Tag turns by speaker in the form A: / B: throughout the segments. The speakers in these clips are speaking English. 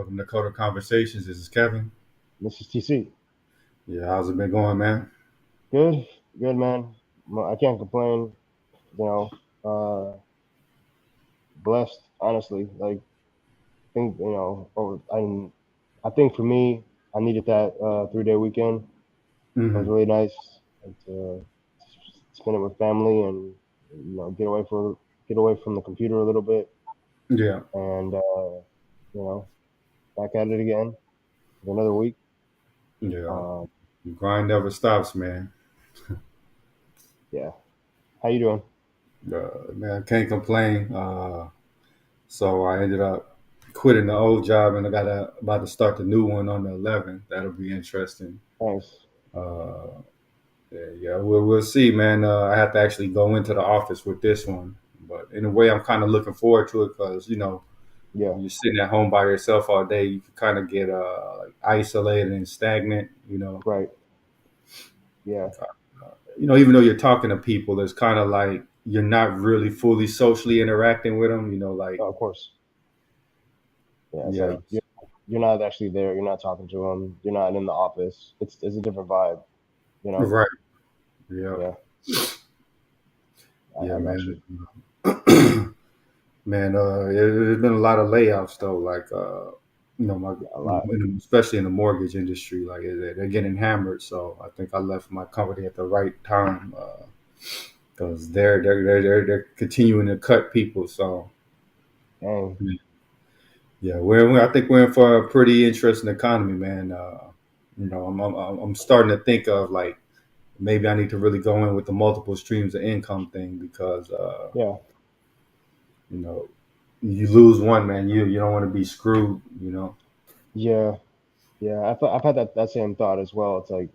A: Welcome to Coder Conversations. This is Kevin.
B: This is TC.
A: Yeah, how's it been going, man?
B: Good, good man. I can't complain. You know, uh, blessed. Honestly, like think I think for me, I needed that 3 day weekend. It was
A: Hmm.
B: really nice to spend it with family and get away from the computer a little bit
A: Yeah,
B: and you know back at it again for another week.
A: yeah.
B: Um,
A: The grind never stops, man.
B: yeah. How you doing?
A: Man, I can't complain. So I ended up quitting the old job, and about to start the new one on the 11th. That'll be interesting.
B: Thanks.
A: Uh, yeah, we'll see, man. I have to actually go into the office with this one, but in a way, I'm kind of looking forward to it because
B: Yeah.
A: when you're sitting at home by yourself all day, you can kind of get like isolated and stagnant.
B: Right. Yeah.
A: Even though you're talking to people, it's kind of like you're not really fully socially interacting with them. Like,
B: Oh, of course. Yeah. It's
A: yeah,
B: like you're not actually there. You're not talking to them. You're not in the office. It's a different vibe, you know?
A: right, yeah,
B: Yeah,
A: yeah,
B: I got
A: man.
B: you.
A: Man, there's been a lot of layoffs though. Like,
B: Yeah, a lot.
A: especially in the mortgage industry, like they're getting hammered. So I think I left my company at the right time because they're continuing to cut people. So
B: Dang.
A: yeah, I think we're in for a pretty interesting economy, man. I'm starting to think of like maybe I need to really go in with the multiple streams of income thing because
B: Yeah,
A: you know you lose one, man, you don't want to be screwed.
B: yeah, yeah. I've had that same thought as well. It's like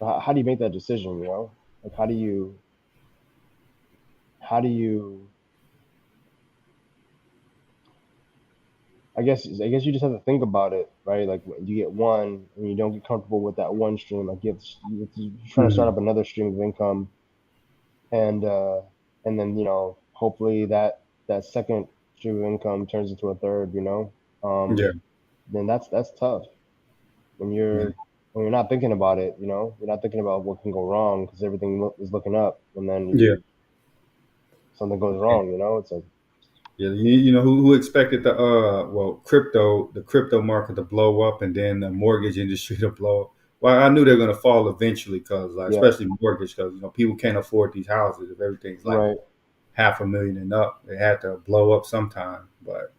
B: how do you make that decision? Like how do you? I guess you just have to think about it, right? Like when you get one and you don't get comfortable with that one stream, like you're trying to start
A: Hmm.
B: up another stream of income, and uh, and then hopefully that second stream of income turns into a third.
A: Yeah,
B: Then that's tough when
A: yeah,
B: you're not thinking about it. You're not thinking about what can go wrong because everything is looking up, and then
A: yeah,
B: something goes wrong. It's like
A: yeah. You know who expected the crypto market to blow up and then the mortgage industry to blow up? Well, I knew they were going to fall eventually because, like,
B: yeah,
A: especially mortgage, because people can't afford these houses if everything's like
B: right,
A: 500,000 and up. They had to blow up sometime, but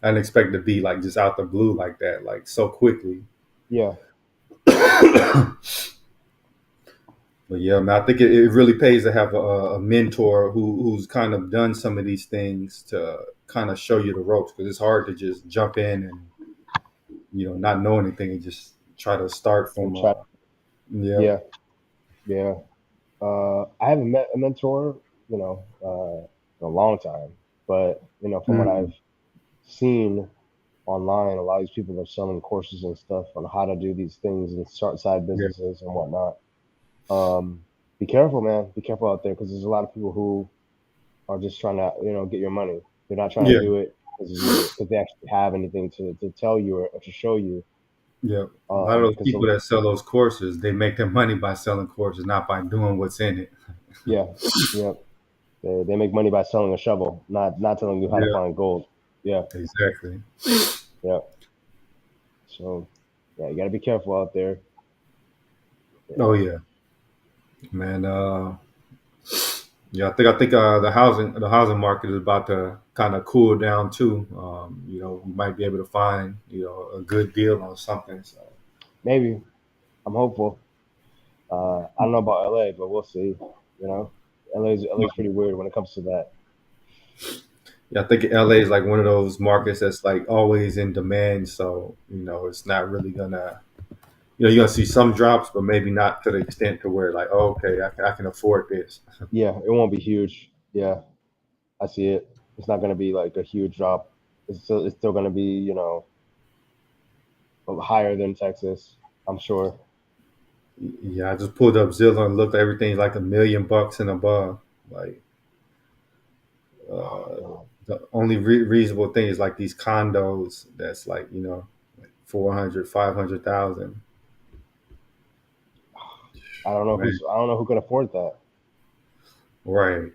A: I didn't expect it to be like just out the blue like that, like so quickly.
B: yeah,
A: But yeah, man, I think it really pays to have a mentor who's kind of done some of these things to kind of show you the ropes because it's hard to just jump in and not know anything and just try to start
B: and
A: from
B: try,
A: yeah.
B: yeah, yeah. I haven't met a mentor, in a long time, but from what I've
A: Mm,
B: seen online, a lot of these people are selling courses and stuff on how to do these things and start side
A: yeah,
B: businesses and whatnot. Be careful, man. Be careful out there because there's a lot of people who are just trying to, get your money. They're not trying to
A: yeah,
B: do it because they actually have anything to tell you or to show you.
A: yeah. A lot of those
B: Because
A: people that sell those courses, they make their money by selling courses, not by doing what's in it.
B: yeah, yeah, they make money by selling a shovel, not telling you how to
A: Yeah,
B: find gold. Yeah,
A: exactly.
B: yeah. So yeah, you got to be careful out there. Yeah,
A: Oh yeah, man. Yeah, I think the housing market is about to kind of cool down too. You might be able to find a good deal on something. So
B: maybe I'm hopeful. I don't know about LA, but we'll see. You know, LA's pretty weird when it comes to that.
A: yeah, I think LA is like one of those markets that's like always in demand. So it's not really gonna. You're gonna see some drops, but maybe not to the extent to where like, oh, okay, I can afford this.
B: Yeah, it won't be huge. Yeah, I see it. It's not going to be like a huge drop. It's still going to be higher than Texas. I'm sure.
A: Yeah, I just pulled up Zillow and looked. Everything's like $1 million and above. Like,
B: Oh
A: uh,
B: God.
A: The only reasonable thing is like these condos that's like, you know, like 400, 500,000. Man,
B: I don't know who can afford that.
A: right.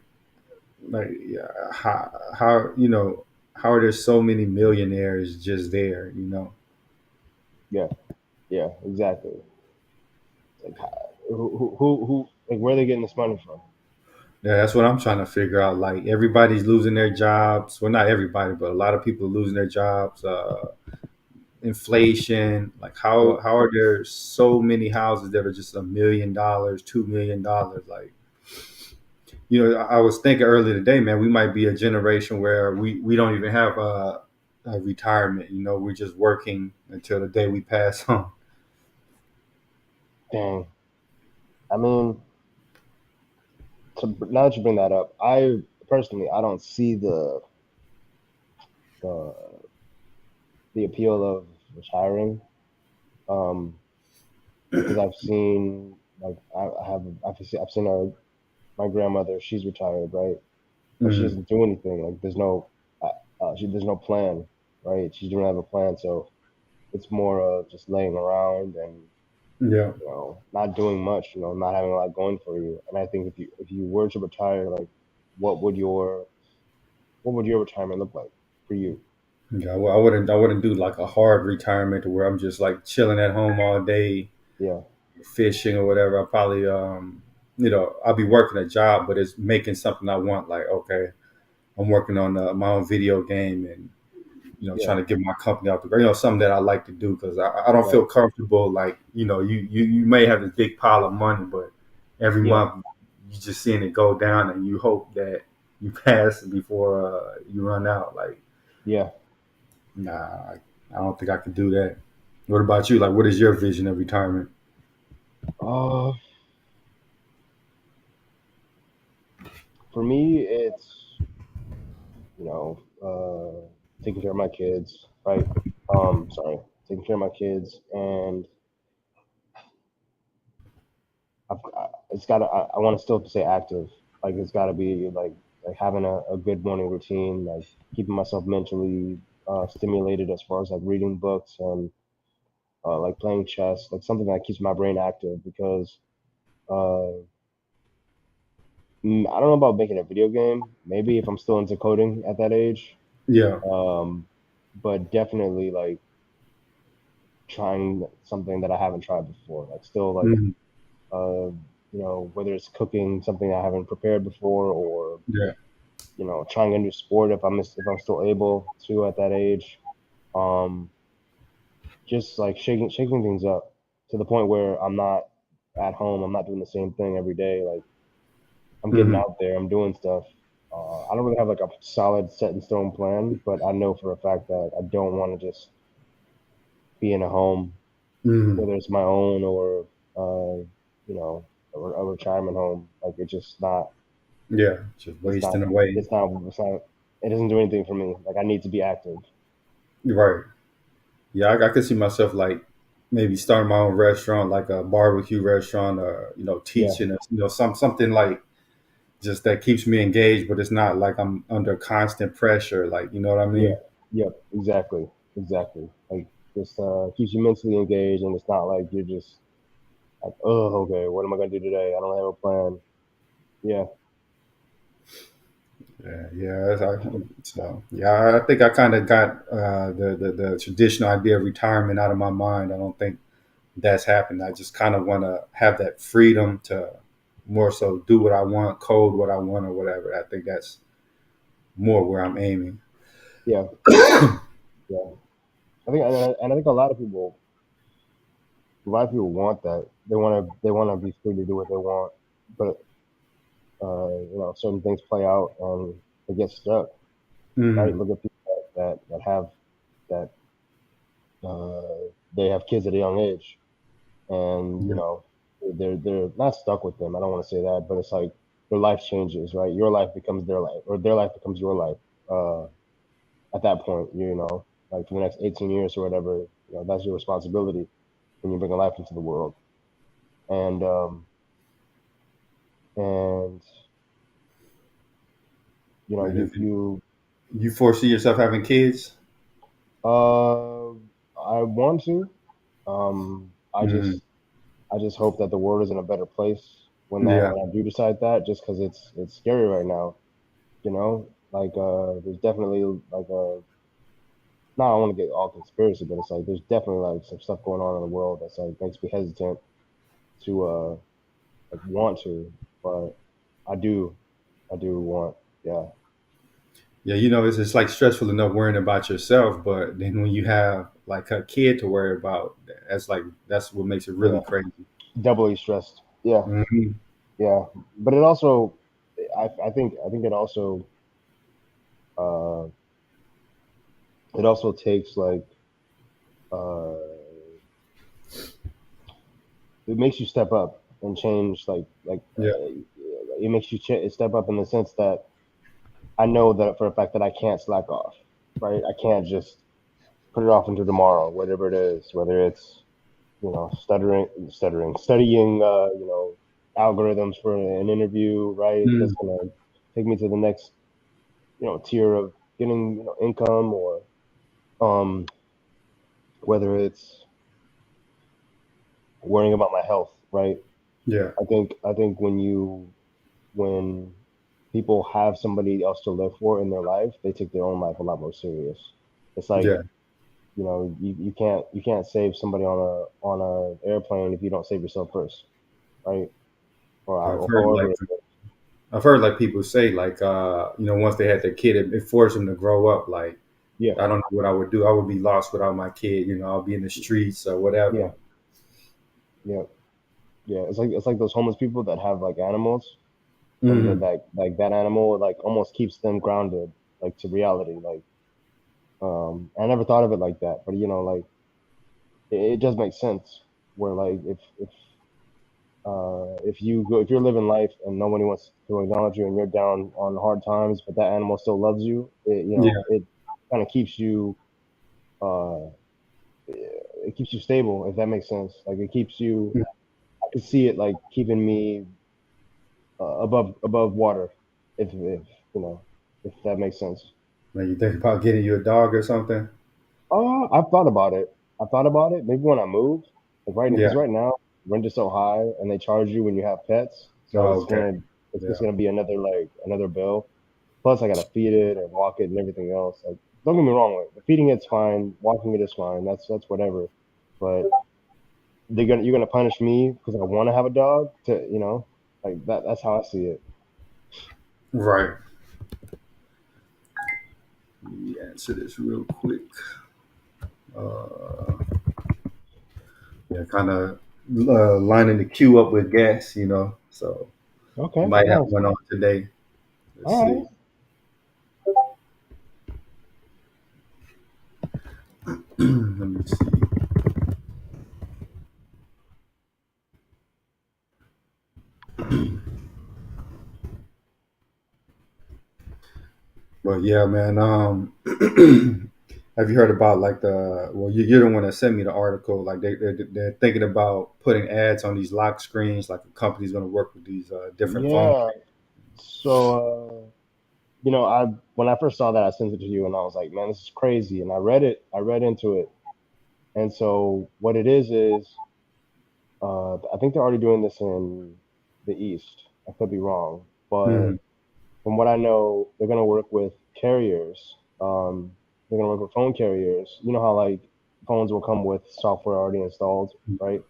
A: Like, yeah, how, you know, how are there so many millionaires just there, you know?
B: Yeah, yeah, exactly. Like who like where are they getting this money from?
A: Yeah, that's what I'm trying to figure out. Like everybody's losing their jobs. Well, not everybody, but a lot of people are losing their jobs. Inflation. Like
B: Yep.
A: how are there so many houses that are just $1 million, $2 million? Like, you know, I was thinking earlier today, man, we might be a generation where we don't even have a retirement. You know, we're just working until the day we pass on.
B: Dang. I mean, now that you bring that up, I personally I don't see the the appeal of retiring. Um, because I've seen like I've seen my grandmother. She's retired, right? But she
A: Mm,
B: doesn't do anything. Like there's no plan, right? She doesn't have a plan, so it's more of just laying around and
A: yeah,
B: not doing much, not having a lot going for you. And I think if you were to retire, like what would your what would your retirement look like for you?
A: yeah. Well, I wouldn't do like a hard retirement to where I'm just like chilling at home all day,
B: Yeah,
A: fishing or whatever. I probably, you know, I'll be working a job, but it's making something I want. Like, okay, I'm working on my own video game and, you know,
B: yeah,
A: trying to get my company out the ground. You know, something that I like to do because I don't
B: right,
A: feel comfortable. Like, you know, you may have this big pile of money, but every
B: yeah,
A: month you just seeing it go down, and you hope that you pass before you run out. Like,
B: yeah.
A: nah, I don't think I could do that. What about you? Like, what is your vision of retirement?
B: Uh, for me, it's taking care of my kids, right? Sorry, taking care of my kids, and it's got to. I want to still say active. Like it's got to be like having a good morning routine, like keeping myself mentally stimulated as far as like reading books and like playing chess, like something that keeps my brain active because uh, I don't know about making a video game. Maybe if I'm still into coding at that age,
A: Yeah.
B: um, but definitely like trying something that I haven't tried before. Like still like
A: Mhm.
B: uh, whether it's cooking something I haven't prepared before or
A: Yeah.
B: trying a new sport if I'm still able to at that age. Um, just like shaking things up to the point where I'm not at home. I'm not doing the same thing every day. Like I'm getting
A: Hmm.
B: out there. I'm doing stuff. I don't really have like a solid set in stone plan, but I know for a fact that I don't want to just be in a home,
A: Hmm.
B: whether it's my own or a retirement home. Like it's just not.
A: Yeah. Just
B: It's not.
A: wasting away.
B: It's not. It's not. It doesn't do anything for me. Like I need to be active.
A: Right. Yeah, I could see myself like maybe starting my own restaurant, like a barbecue restaurant, or, you know,
B: Yeah.
A: teaching us, you know, something like just that keeps me engaged, but it's not like I'm under constant pressure. Like, you know what I
B: Yeah.
A: mean?
B: Yep. Exactly. Exactly. Like just keeps you mentally engaged, and it's not like you're just like, oh, okay, what am I gonna do today? I don't have a plan. Yeah.
A: Yeah, yeah. So yeah, I think I kind of got the traditional idea of retirement out of my mind. I don't think that's happened. I just kind of want to have that freedom to more so do what I want, code what I want, or whatever. I think that's more where I'm aiming.
B: Yeah. Yeah. I think a lot of people want that. They want to be free to do what they want, but certain things play out and they get stuck. Right?
A: Hmm.
B: Look at people that have that they have kids at a young age, and
A: Yeah.
B: they're not stuck with them. I don't want to say that, but it's like their life changes, right? Your life becomes their life, or their life becomes your life. At that point, like for the next 18 years or whatever, that's your responsibility when you bring a life into the world. And and
A: And
B: you
A: if it, You foresee yourself having kids?
B: Uh, I want to. I
A: Mm,
B: just hope that the world is in a better place
A: yeah,
B: when I do decide that. Just because it's scary right now, you know. Like there's definitely like no, I don't want to get all conspiracy, but it's like there's definitely like some stuff going on in the world that's like makes me hesitant to like want to, but I do, I do want, yeah,
A: yeah. It's like stressful enough worrying about yourself, but then when you have like a kid to worry about, that's what makes it really
B: yeah,
A: crazy.
B: doubly stressed, yeah,
A: Hmm.
B: yeah. But it also, I think uh, it also takes like uh, it makes you step up and change,
A: Yeah,
B: it makes you step up in the sense that I know that for a fact that I can't slack off, right? I can't just put it off until tomorrow, whatever it is, whether it's studying, algorithms for an interview, right?
A: mm,
B: That's gonna take me to the next, tier of getting, income, or um, whether it's worrying about my health, right?
A: yeah,
B: I think when people have somebody else to live for in their life, they take their own life a lot more serious. It's like,
A: yeah.
B: you can't save somebody on a airplane if you don't save yourself first, right?
A: Yeah, I've
B: Or
A: heard
B: however.
A: like I've heard like people say like once they had their kid, it forced them to grow up. Like
B: Yeah,
A: I don't know what I would do. I would be lost without my kid. I'll be in the streets or
B: yeah,
A: whatever.
B: yeah, yeah. It's like those homeless people that have like animals, and
A: Hmm.
B: that animal like almost keeps them grounded, like to reality. Like, I never thought of it like that, but like it does make sense. Where like if you're living life and nobody wants to acknowledge you and you're down on hard times, but that animal still loves you,
A: Yeah,
B: it kind of keeps you uh it keeps you stable, if that makes sense. Like it keeps you. I could see it like keeping me above water, if you know if that makes sense.
A: when you think about getting you a dog or something.
B: I've thought about it. I've thought about it. Maybe when I move, like
A: Yeah.
B: because right now rent is so high and they charge you when you have pets, so
A: Oh, okay.
B: it's
A: Yeah.
B: just gonna be another bill. Plus, I gotta feed it and walk it and everything else. Like, don't get me wrong, like, the feeding it's fine, walking it is fine. That's whatever. But you're gonna punish me because I want to have a dog to like that. That's how I see it.
A: Right. Let me answer this real quick. Uh, yeah, kind of lining the queue up with gas. So
B: Okay,
A: might have
B: nice.
A: one on today. Let's
B: All
A: see.
B: right.
A: Let me see. But yeah, man. Have you heard about like the? Well, you're the one that sent me the article. Like they're thinking about putting ads on these lock screens. Like a company's going to work with these different phone.
B: Yeah. So, I when I first saw that, I sent it to you, and I was like, man, this is crazy. And I read it. I read into it, and so what it is, I think they're already doing this in the East. I could be wrong, but
A: Mm-hmm.
B: from what I know, they're gonna work with carriers. They're gonna work with phone carriers. You know how like phones will come with software already installed, right?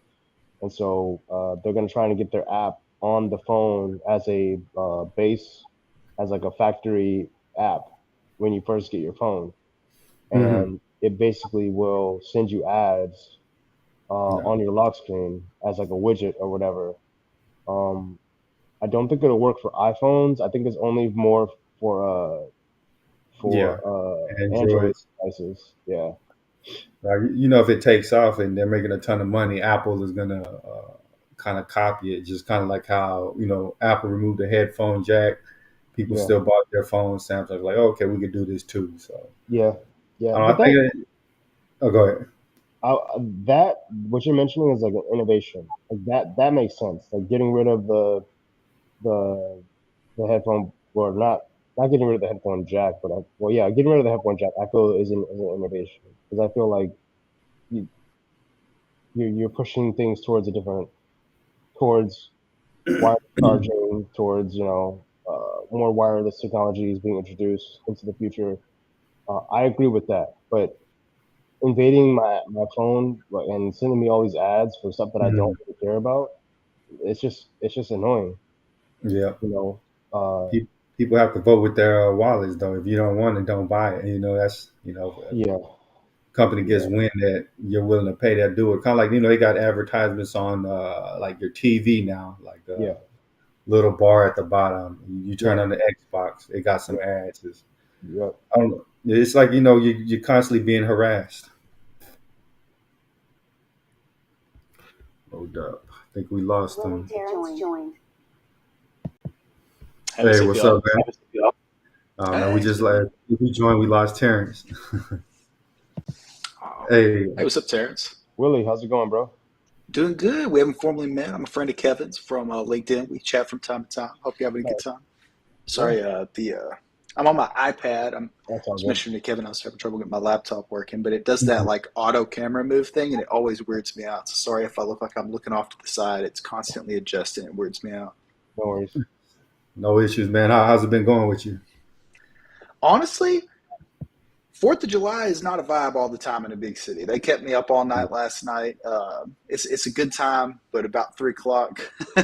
B: And so they're gonna try to get their app on the phone as a base, as like a factory app when you first get your phone,
A: Mm-hmm.
B: and it basically will send you ads
A: Yeah.
B: on your lock screen as like a widget or whatever. Um, I don't think it'll work for iPhones. I think it's only more for
A: Yeah.
B: Android
A: Androids.
B: devices. Yeah,
A: If it takes off and they're making a ton of money, Apple is gonna kind of copy it. Just kind of like how Apple removed the headphone jack. People
B: yeah,
A: still bought their phones. Samsung's like, oh, okay, we could do this too. So
B: yeah, yeah.
A: I
B: But
A: think. Oh, go ahead.
B: I, that what you're mentioning is like an innovation. Like that makes sense. Like getting rid of the the headphone, or not not getting rid of the headphone jack, but well, yeah, getting rid of the headphone jack, I feel is an innovation because I feel like you, you're pushing things towards a different towards wireless charging, towards more wireless technologies being introduced into the future. I agree with that, but invading my phone and sending me all these ads for stuff that I don't
A: Mhm.
B: really care about, it's just annoying,
A: Yeah.
B: you know. Uh,
A: Pe- People have to vote with their wallets, though. If you don't want it, don't buy it. That's if
B: yeah,
A: company gets
B: yeah,
A: wind that you're willing to pay that, do it. Kind of like they got advertisements on like your TV now, like
B: yeah,
A: a little bar at the bottom. You turn
B: yeah,
A: on the Xbox, it got some
B: yeah,
A: ads.
B: yeah.
A: I don't know. It's like you're constantly being harassed. Hold up, I think we lost him.
C: Hey, what's
A: Hey,
C: up,
A: what's
C: y'all?
A: up, man? Man, we
C: Hey,
A: just like we joined. We lost Terrence.
C: oh.
A: Hey,
C: Hey, what's up, Terrence?
B: Willie, how's it going, bro?
C: Doing good. We haven't formally met. I'm a friend of Kevin's from LinkedIn. We chat from time to time. Hope you're having a good
B: Nice.
C: time.
B: Yeah,
C: Sorry, I'm on my iPad. I'm
B: that's all
C: just
B: good.
C: mentioning to Kevin I was having trouble getting my laptop working, but it does that
A: mhm.
C: like auto camera move thing, and it always weirds me out. So sorry if I look like I'm looking off to the side. It's constantly adjusting. It weirds me out.
B: No worries.
A: No issues, man. How's it been going with you?
C: Honestly, Fourth of July is not a vibe all the time in a big city. They kept me up all night last night. It's a good time, but about 3 o'clock,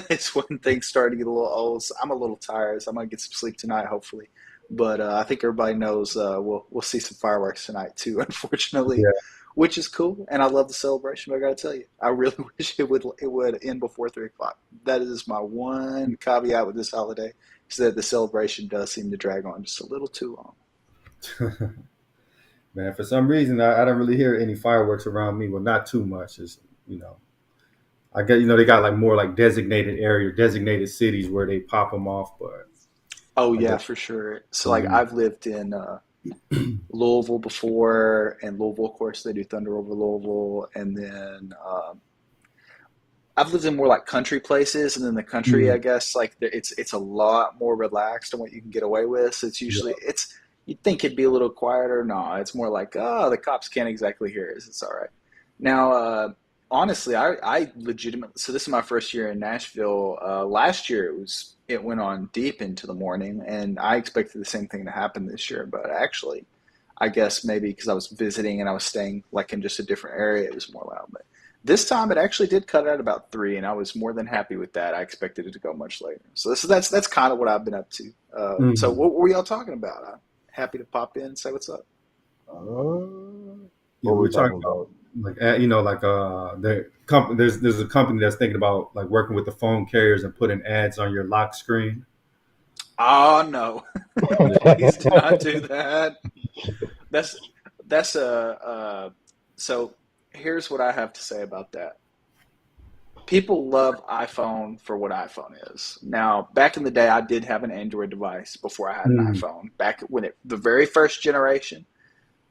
C: it's when things start to get a little old. So I'm a little tired, so I'm gonna get some sleep tonight, hopefully. But I think everybody knows we'll see some fireworks tonight too, unfortunately,
A: Yeah.
C: which is cool. And I love the celebration. But I gotta tell you, I really wish it would end before 3 o'clock. That is my one caveat with this holiday, is that the celebration does seem to drag on just a little too long.
A: Man, for some reason, I don't really hear any fireworks around me. Well, not too much. You know, I get, they got like more like designated area, designated cities where they pop them off. But
C: Oh
A: I guess
C: yeah, for sure. So like
A: mm,
C: I've lived in Louisville before, and Louisville, of course, they do Thunder over Louisville, and then I've lived in more like country places, and then the country,
A: mm,
C: I guess, like it's a lot more relaxed on what you can get away with. So it's
A: yeah,
C: usually you'd think it'd be a little quieter. No, it's more like the cops can't exactly hear us. It's all right. Now, honestly, I legitimately. So this is my first year in Nashville. Last year it went on deep into the morning, and I expected the same thing to happen this year, but actually, I guess maybe because I was visiting and I was staying like in just a different area, it was more loud. But this time it actually did cut out about 3, and I was more than happy with that. I expected it to go much later. So that's kind of what I've been up to. So
A: mm.
C: what were y'all talking about? I'm happy to pop in and say what's up.
A: Yeah.
B: What were
A: We're
B: we
A: talking
B: talking
A: about
B: about?
A: like like there's a company that's thinking about like working with the phone carriers and putting ads on your lock screen.
C: Oh no,
A: Yeah.
C: please do not do that. That's that's so here's what I have to say about that. People love iPhone for what iPhone is. Now, back in the day, I did have an Android device before I had an
A: Mm,
C: iPhone. Back when the very first generation,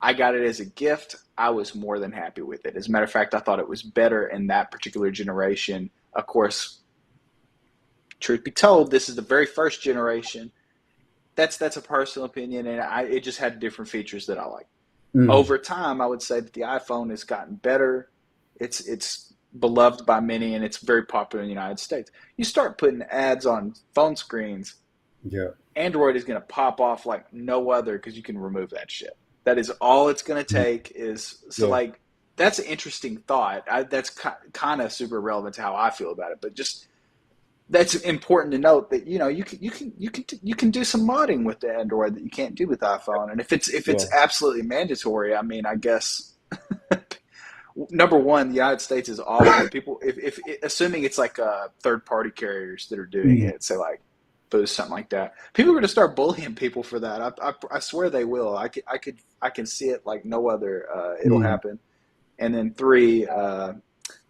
C: I got it as a gift. I was more than happy with it. As a matter of fact, I thought it was better in that particular generation. Of course, truth be told, this is the very first generation. That's a personal opinion, and it just had different features that I like.
A: mm,
C: Over time, I would say that the iPhone has gotten better. It's beloved by many, and it's very popular in the United States. You start putting ads on phone screens,
A: yeah.
C: Android is going to pop off like no other because you can remove that shit. That is all it's going to
A: Mm,
C: take is so
B: Yeah,
C: like that's an interesting thought. That's kind of super relevant to how I feel about it, but just that's important to note that you can do some modding with the Android that you can't do with iPhone. And if it's
B: yeah,
C: absolutely mandatory, I mean, I guess number one, the United States is awful. People, if assuming it's like third party carriers that are doing
A: mm,
C: it, say like Boost, something like that, people are going to start bullying people for that. I swear they will. I can see it like no other. It'll
A: mm,
C: happen. And then three,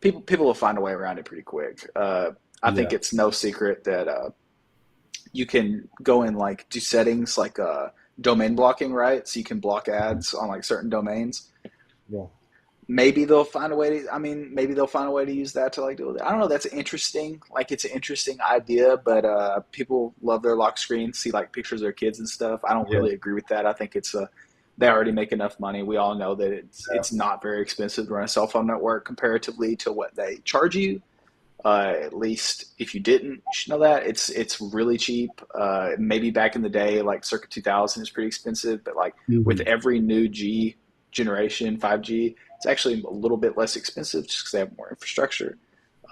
C: people will find a way around it pretty quick. I think
A: yeah.
C: it's no secret that you can go in like do settings like domain blocking, right? So you can block ads on like certain domains.
B: yeah.
C: maybe they'll find a way to, I mean, maybe they'll find a way to use that to like do it. I don't know. That's interesting. Like it's an interesting idea, but people love their lock screen, see like pictures of their kids and stuff. I don't
A: Yeah,
C: really agree with that. I think it's they already make enough money. We all know that it's not very expensive to run a cell phone network comparatively to what they charge you. At least if you didn't, you should know that it's really cheap. Maybe back in the day, like circa 2000 is pretty expensive, but like with
A: hmm
C: every new G generation, 5G, it's actually a little bit less expensive just because they have more infrastructure.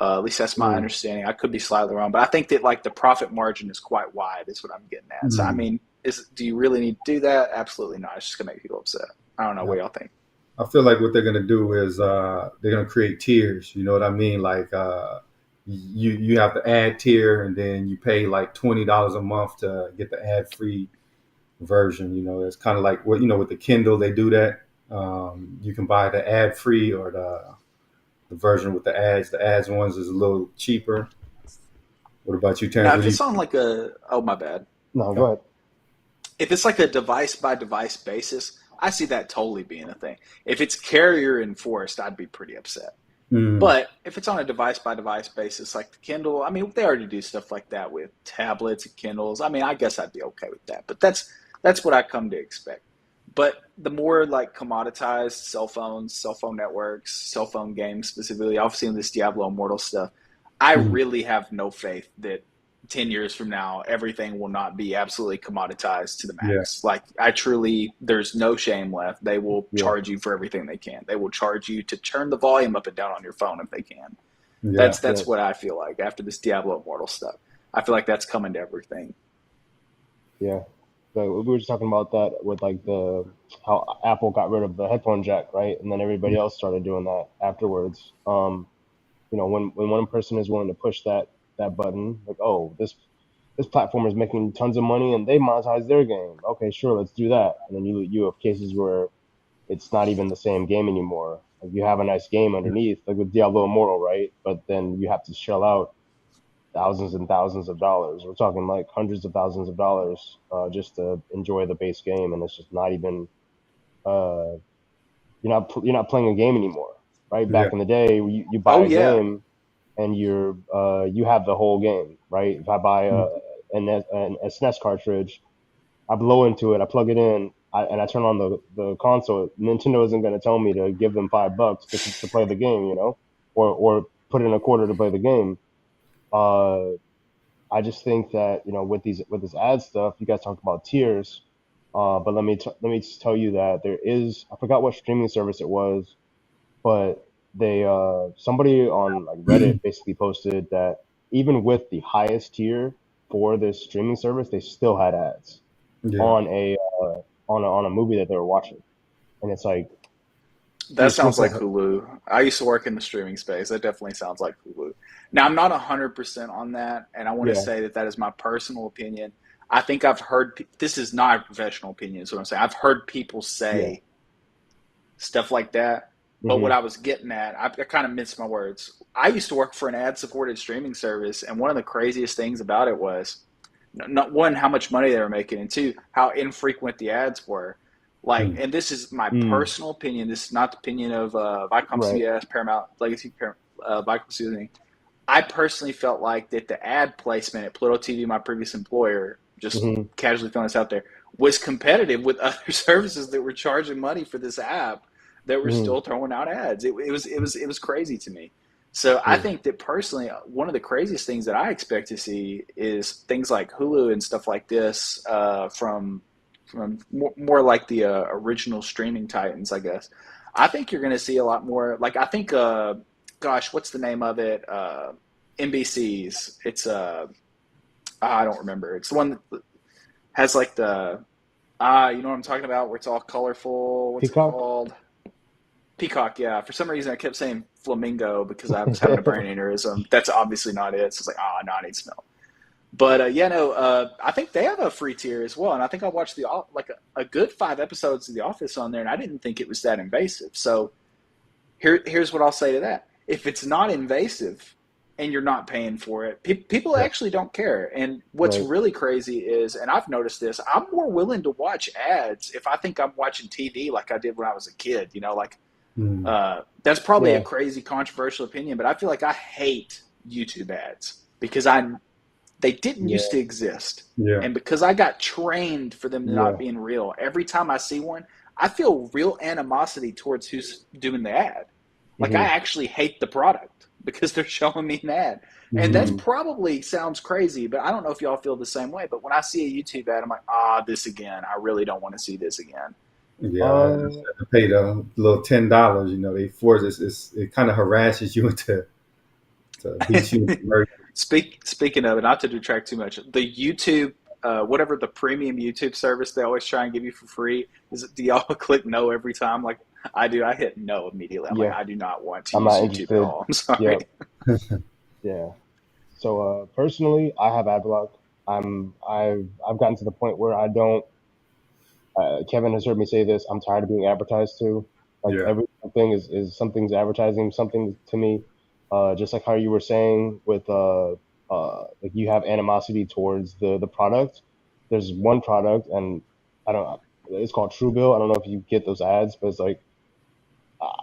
C: At least that's my
B: Mm.
C: understanding. I could be slightly wrong, but I think that like the profit margin is quite wide. Is what I'm getting at. So I
A: hmm
C: mean, do you really need to do that? Absolutely not. It's just gonna make people upset. I don't know.
A: yeah.
C: What y'all think?
A: I feel like what they're gonna do is they're gonna create tiers. You know what I mean? Like you have the ad tier, and then you pay like $20 a month to get the ad free version. You know, it's kind of like what you know with the Kindle they do that. You can buy the ad free or the version with the ads. The ads ones is a little cheaper. What about you, Terrence?
C: Now,
A: What
C: if
A: do you?
C: it's on like a, oh my bad,
B: No, go
A: Oh,
B: ahead.
C: if it's like a device by device basis, I see that totally being a thing. If it's carrier enforced, I'd be pretty upset.
A: mm,
C: But if it's on a device by device basis, like the Kindle, I mean, they already do stuff like that with tablets and Kindles. I mean, I guess I'd be okay with that. But that's what I come to expect. But the more like commoditized cell phones, cell phone networks, cell phone games specifically, obviously in this Diablo Immortal stuff, I
A: mm,
C: really have no faith that 10 years from now everything will not be absolutely commoditized to the
A: yeah,
C: max. Like I truly there's no shame left. They will
B: Yeah,
C: charge you for everything they can. They will charge you to turn the volume up and down on your phone if they can.
A: yeah,
C: That's
B: yeah,
C: what I feel like after this Diablo Immortal stuff. I feel like that's coming to everything.
B: yeah. So we were just talking about that with like the how Apple got rid of the headphone jack, right? And then everybody else started doing that afterwards. When one person is willing to push that button, like, oh, this platform is making tons of money and they monetize their game. Okay, sure, let's do that. And then you have cases where it's not even the same game anymore. Like you have a nice game underneath, like with Diablo Immortal, right? But then you have to shell out thousands and thousands of dollars. We're talking like hundreds of thousands of dollars just to enjoy the base game, and it's just not even uh, you're not playing a game anymore, right?
A: yeah,
B: Back in the day, you buy
C: Oh
B: a
C: yeah.
B: game and you have the whole game, right? If I buy
A: mm,
B: an SNES cartridge, I blow into it, I plug it in, and I turn on the console. Nintendo isn't going to tell me to give them $5 to play the game, or put in a quarter to play the game. Uh, I just think that with this ad stuff, you guys talked about tiers, but let me just tell you that there is, I forgot what streaming service it was, but they somebody on like Reddit basically posted that even with the highest tier for this streaming service, they still had ads
A: yeah,
B: on a movie that they were watching, and it's like you're
C: That
B: supposed
C: sounds
B: to
C: like Hulu. I used to work in the streaming space. That definitely sounds like Hulu. Now, I'm not 100% on that, and I want to
B: yeah,
C: say that that is my personal opinion. I think I've heard, this is not a professional opinion, is what I'm saying. I've heard people
B: yeah,
C: say stuff like that. But what
B: hmm
C: I was getting at, I kind of minced my words. I used to work for an ad supported streaming service, and one of the craziest things about it was not one, how much money they were making, and two, how infrequent the ads were. Like,
A: mm,
C: and this is my
B: mm,
C: personal opinion. This is not the opinion of Viacom
B: right,
C: CBS, Paramount, Legacy, Viacom CBS. I personally felt like that the ad placement at Pluto TV, my previous employer, just
B: hmm
C: casually throwing this out there, was competitive with other services that were charging money for this app that were
B: hmm
C: still throwing out ads. It was crazy to me. So I
B: mm,
C: think that personally, one of the craziest things that I expect to see is things like Hulu and stuff like this from more like the original streaming titans, I guess. I think you're going to see a lot more. Like I think, gosh, what's the name of it? NBC's. It's I don't remember. It's the one that has like the you know what I'm talking about, where it's all colorful. What's it
B: Peacock.
C: called? Peacock, yeah. For some reason, I kept saying flamingo because I was having a brain aneurysm. That's obviously not it. So it's like, no, I need to smell. But yeah, no, I think they have a free tier as well, and I think I watched like a good 5 episodes of The Office on there, and I didn't think it was that invasive. So here's what I'll say to that: if it's not invasive and you're not paying for it, people
A: yeah,
C: actually don't care. And what's
B: Right.
C: really crazy is, and I've noticed this, I'm more willing to watch ads if I think I'm watching TV like I did when I was a kid. You know, like
A: Mm.
C: That's probably a
B: Yeah.
C: crazy controversial opinion, but I feel like I hate YouTube ads because they didn't
B: Yeah.
C: used to exist.
A: Yeah.
C: And because I got trained for them not
B: Yeah.
C: being real, every time I see one, I feel real animosity towards who's doing the ad. Like I
B: Hmm.
C: actually hate the product because they're showing me an ad. And that's
A: Mm.
B: Hmm.
C: probably sounds crazy, but I don't know if y'all feel the same way. But when I see a YouTube ad, I'm like, this again. I really don't want to see this again.
A: Yeah, I just
B: Uh,
A: had to pay the little $10. You know, they force it kind of harasses you into to beat you into mercy.
C: Speaking of it, not to detract too much, the YouTube, whatever the premium YouTube service they always try and give you for free, do y'all click no every time? Like I do, I hit no immediately. I'm like,
B: yeah.
C: I do not want to
B: I'm
C: use
B: not
C: YouTube at
B: interested.
C: all. I'm sorry.
B: Yep. Yeah. So personally, I have ad block. I've gotten to the point where I don't. Kevin has heard me say this. I'm tired of being advertised to. Like
A: Yeah,
B: everything is something's advertising something to me. Just like how you were saying with like you have animosity towards the product. There's one product, and I don't. It's called Truebill. I don't know if you get those ads, but it's like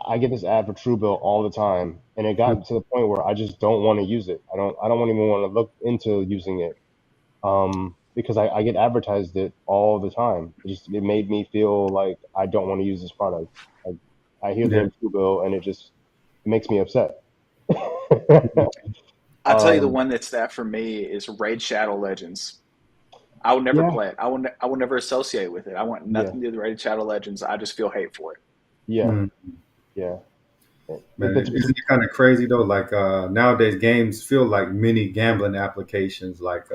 B: I get this ad for Truebill all the time, and it got to the point where I just don't want to use it. I don't even want to look into using it because I get advertised it all the time. It made me feel like I don't want to use this product. Like I hear the
A: yeah,
B: name Truebill and it makes me upset.
C: I tell you, the
B: um,
C: one that's that for me is Raid Shadow Legends. I will never
B: yeah,
C: play it. I will never associate with it. I want
B: yeah,
C: nothing to do with Raid Shadow Legends. I just feel hate for it.
B: yeah,
A: mm.
B: yeah.
A: Man,
B: It's
A: isn't it kind of crazy though? Like nowadays, games feel like mini gambling applications. Like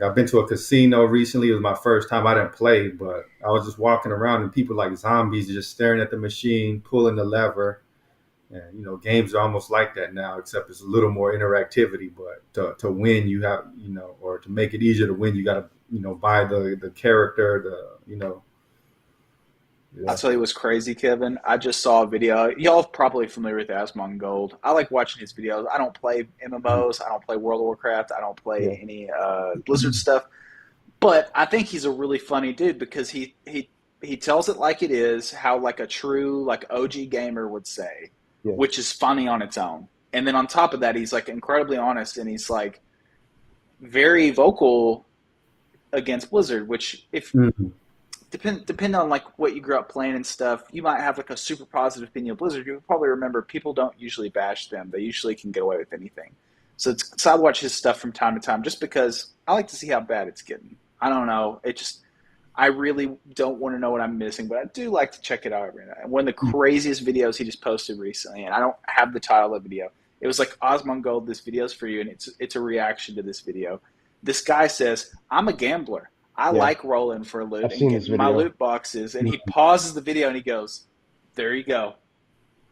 A: I've been to a casino recently. It was my first time. I didn't play, but I was just walking around and people like zombies just staring at the machine, pulling the lever. And games are almost like that now, except it's a little more interactivity. But to win, you have or to make it easier to win, you got to buy the character,
C: I'll
B: yeah,
C: tell you what's crazy, Kevin. I just saw a video. Y'all probably familiar with Asmongold. I like watching his videos. I don't play MMOs. I don't play World of Warcraft. I don't
B: yeah,
C: play any Blizzard stuff. But I think he's a really funny dude because he tells it like it is, how like a true like OG gamer would say,
B: yeah,
C: which is funny on its own. And then on top of that, he's like incredibly honest and he's like very vocal against Blizzard, which if
A: Mhm.
C: depend on like what you grew up playing and stuff, you might have like a super positive opinion of Blizzard. You probably remember people don't usually bash them; they usually can get away with anything. So I watch his stuff from time to time just because I like to see how bad it's getting. I don't know. I really don't want to know what I'm missing, but I do like to check it out every night. And one of the craziest videos he just posted recently, and I don't have the title of the video. It was like Osmongold, this video's for you, and it's a reaction to this video. This guy says, "I'm a gambler. I
B: yeah.
C: like rolling for loot
B: I've
C: and
B: seen this
C: getting my
B: video.
C: loot boxes." And he pauses the video and he goes, "There you go.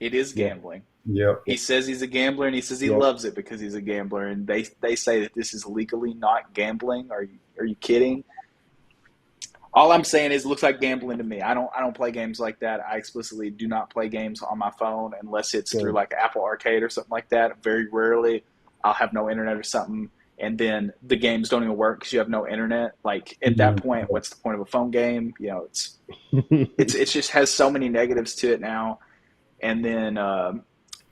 C: It is
B: Yeah,
C: gambling."
A: Yep.
C: He says he's a gambler and he says he
B: yeah,
C: loves it because he's a gambler. And they say that this is legally not gambling. Are you kidding? All I'm saying is it looks like gambling to me. I don't play games like that. I explicitly do not play games on my phone unless it's through
B: good.
C: like Apple Arcade or something like that. Very rarely I'll have no internet or something and then the games don't even work because you have no internet. Like at that
A: Mhm.
C: point, what's the point of a phone game? It's just has so many negatives to it now. And then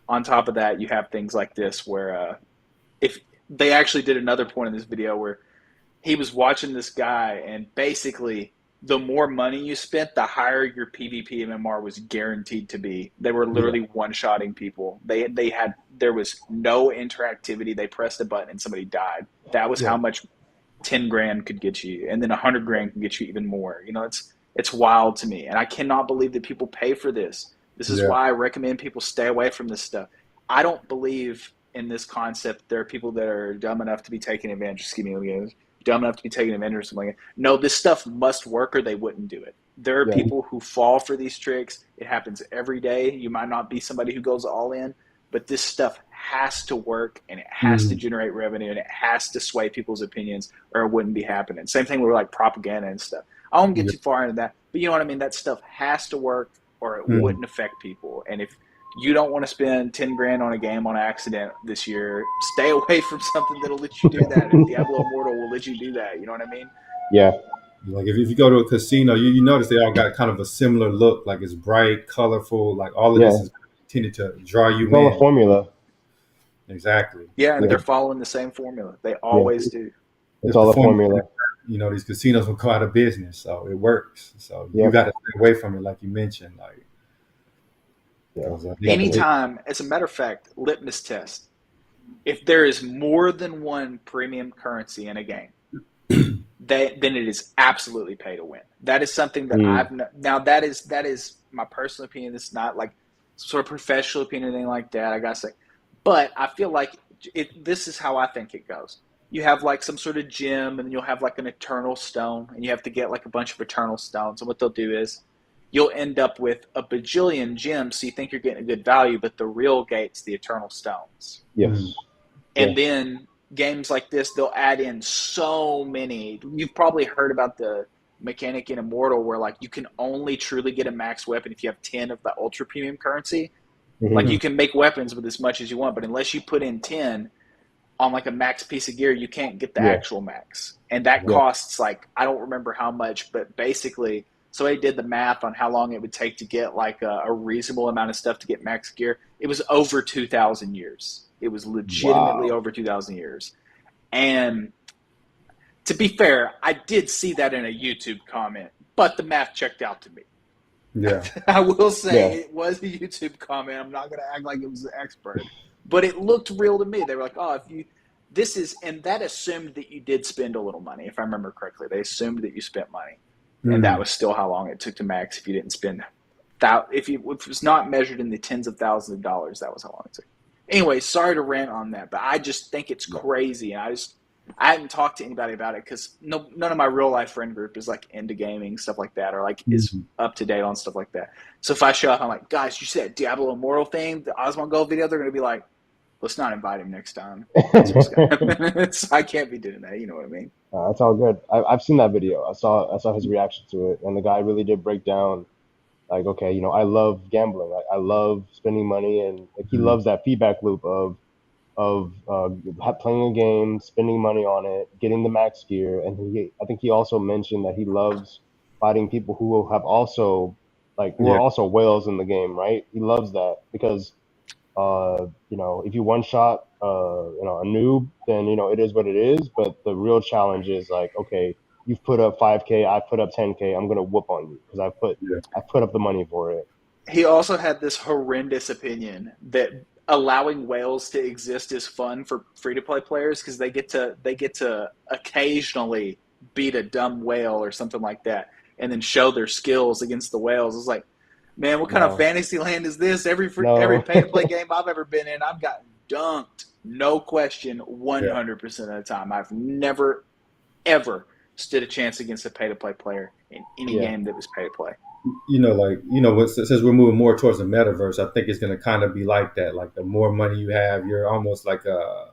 C: on top of that, you have things like this where if they actually did another point in this video where he was watching this guy, and basically, the more money you spent, the higher your PvP MMR was guaranteed to be. They were
A: Yeah.
C: literally one shotting people. They had there was no interactivity. They pressed a button and somebody died. That was
B: Yeah,
C: how much 10 grand could get you, and then 100 grand can get you even more. It's wild to me, and I cannot believe that people pay for this. This is
A: Yeah.
C: why I recommend people stay away from this stuff. I don't believe in this concept. There are people that are dumb enough to be taking advantage. Excuse me, dumb enough to be taking advantage of something like that. No, this stuff must work or they wouldn't do it. There are
B: yeah,
C: people who fall for these tricks. It happens every day. You might not be somebody who goes all in, but this stuff has to work and it has to
A: Mhm.
C: generate revenue and it has to sway people's opinions or it wouldn't be happening. Same thing with like propaganda and stuff. I won't get
A: Yeah.
C: too far into that, but you know what I mean? That stuff has to work or it
A: Mhm.
C: wouldn't affect people. And if you don't want to spend 10 grand on a game on accident this year, stay away from something that'll let you do that. And Diablo Immortal will let you do that. You know what I mean?
B: yeah.
A: Like if you go to a casino, you notice they all got kind of a similar look. Like it's bright, colorful. Like all of this
B: Yeah,
A: is intended to draw
B: it's
A: you
B: all a
A: in.
B: formula.
A: Exactly.
C: Yeah, and
A: But
B: Yeah,
C: they're following the same formula. They
B: yeah,
C: always do.
B: it's
A: if the
B: all a
A: formula,
B: formula.
A: these casinos will go out of business. So it works. So you
B: Yep.
A: got to stay away from it, like you mentioned, like
B: Yeah,
A: because
B: definitely.
C: Anytime, as a matter of fact, litmus test. If there is more than one premium currency in a game, then it is absolutely pay to win. That is something that
B: Mm,
C: I've now that is my personal opinion. It's not like sort of professional opinion or anything like that. I gotta say, but I feel like this is how I think it goes. You have like some sort of gem, and you'll have like an eternal stone, and you have to get like a bunch of eternal stones. And what they'll do is you'll end up with a bajillion gems, so you think you're getting a good value, but the real gate's the eternal stones.
A: mm,
B: yes. Yeah.
C: And then games like this, they'll add in so many. You've probably heard about the mechanic in Immortal where like you can only truly get a max weapon if you have 10 of the ultra premium currency. Like
B: Hmm.
C: you can make weapons with as much as you want, but unless you put in 10 on like a max piece of gear, you can't get the
B: Yeah.
C: actual max. And that
B: Yeah.
C: costs like, I don't remember how much, but basically, so I did the math on how long it would take to get like a reasonable amount of stuff to get max gear. It was over 2,000 years. It was legitimately
B: Wow.
C: over 2,000 years. And to be fair, I did see that in a YouTube comment, but the math checked out to me.
A: yeah,
C: I will say
B: Yeah.
C: it was a YouTube comment. I'm not going to act like it was an expert, but it looked real to me. They were like, "Oh, if you this is," and that assumed that you did spend a little money, if I remember correctly. They assumed that you spent money, and that
A: mm,
C: was still how long it took to max if you didn't spend that. If it was not measured in the tens of thousands of dollars, that was how long it took. Anyway, sorry to rant on that, but I just think it's
B: Yeah.
C: crazy, and I hadn't talked to anybody about it because none of my real life friend group is like into gaming stuff like that or like is
A: mm.
C: up to date on stuff like that. So if I show up, I'm like, guys, you see that Diablo Immortal thing, the Osmond Gold video? They're gonna be like, let's not invite him next time. That's what's gonna happen. I can't be doing that. You know what I mean?
B: That's all good. I've seen that video. I saw his reaction to it, and the guy really did break down like, okay, I love gambling. I love spending money, and like he
A: Mm,
B: loves that feedback loop of playing a game, spending money on it, getting the max gear, and I think he also mentioned that he loves fighting people who have also who are
A: yeah,
B: also whales in the game, right? He loves that because if you one shot a noob, then it is what it is. But the real challenge is like, okay, you've put up 5K, I put up 10K, I'm gonna whoop on you because
A: yeah,
B: I put up the money for it.
C: He also had this horrendous opinion that allowing whales to exist is fun for free to play players because they get to occasionally beat a dumb whale or something like that and then show their skills against the whales. It's like, man, what kind of
B: No,
C: fantasy land is this? Every
B: no,
C: pay to play game I've ever been in, I've gotten dunked, no question,
A: yeah.
C: 100% of the time. I've never ever stood a chance against a pay to play player in any
B: yeah,
C: game that was pay to play.
A: Since we're moving more towards the metaverse, I think it's going to kind of be like that. Like the more money you have, you're almost like a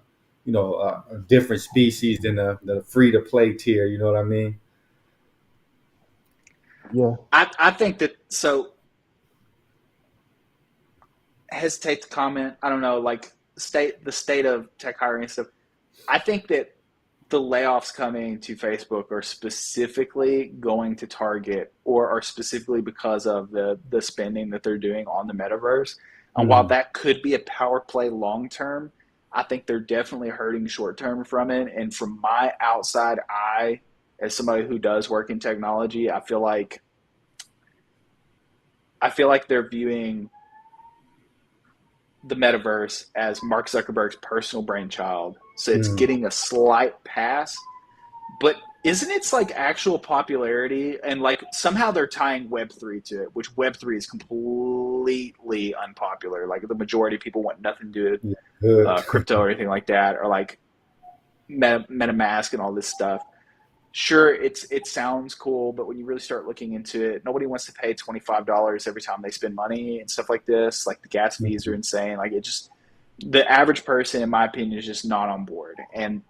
A: different species than the free to play tier. You know what I mean?
B: yeah.
C: I think that so hesitate to comment. I don't know, like the state of tech hiring and stuff. I think that the layoffs coming to Facebook are specifically going to target or are specifically because of the spending that they're doing on the metaverse. And while
A: Mm,
C: that could be a power play long term, I think they're definitely hurting short term from it. And from my outside eye, as somebody who does work in technology, I feel like they're viewing the metaverse as Mark Zuckerberg's personal brainchild. So it's
A: mm,
C: getting a slight pass, but isn't its like actual popularity and like somehow they're tying Web3 to it, which Web3 is completely unpopular. Like the majority of people want nothing to do with
A: yeah, good.
C: crypto or anything like that, or like MetaMask and all this stuff. Sure, it sounds cool, but when you really start looking into it, nobody wants to pay $25 every time they spend money and stuff like this. Like the gas fees are
A: Mm,
C: insane. Like it just the average person, in my opinion, is just not on board. And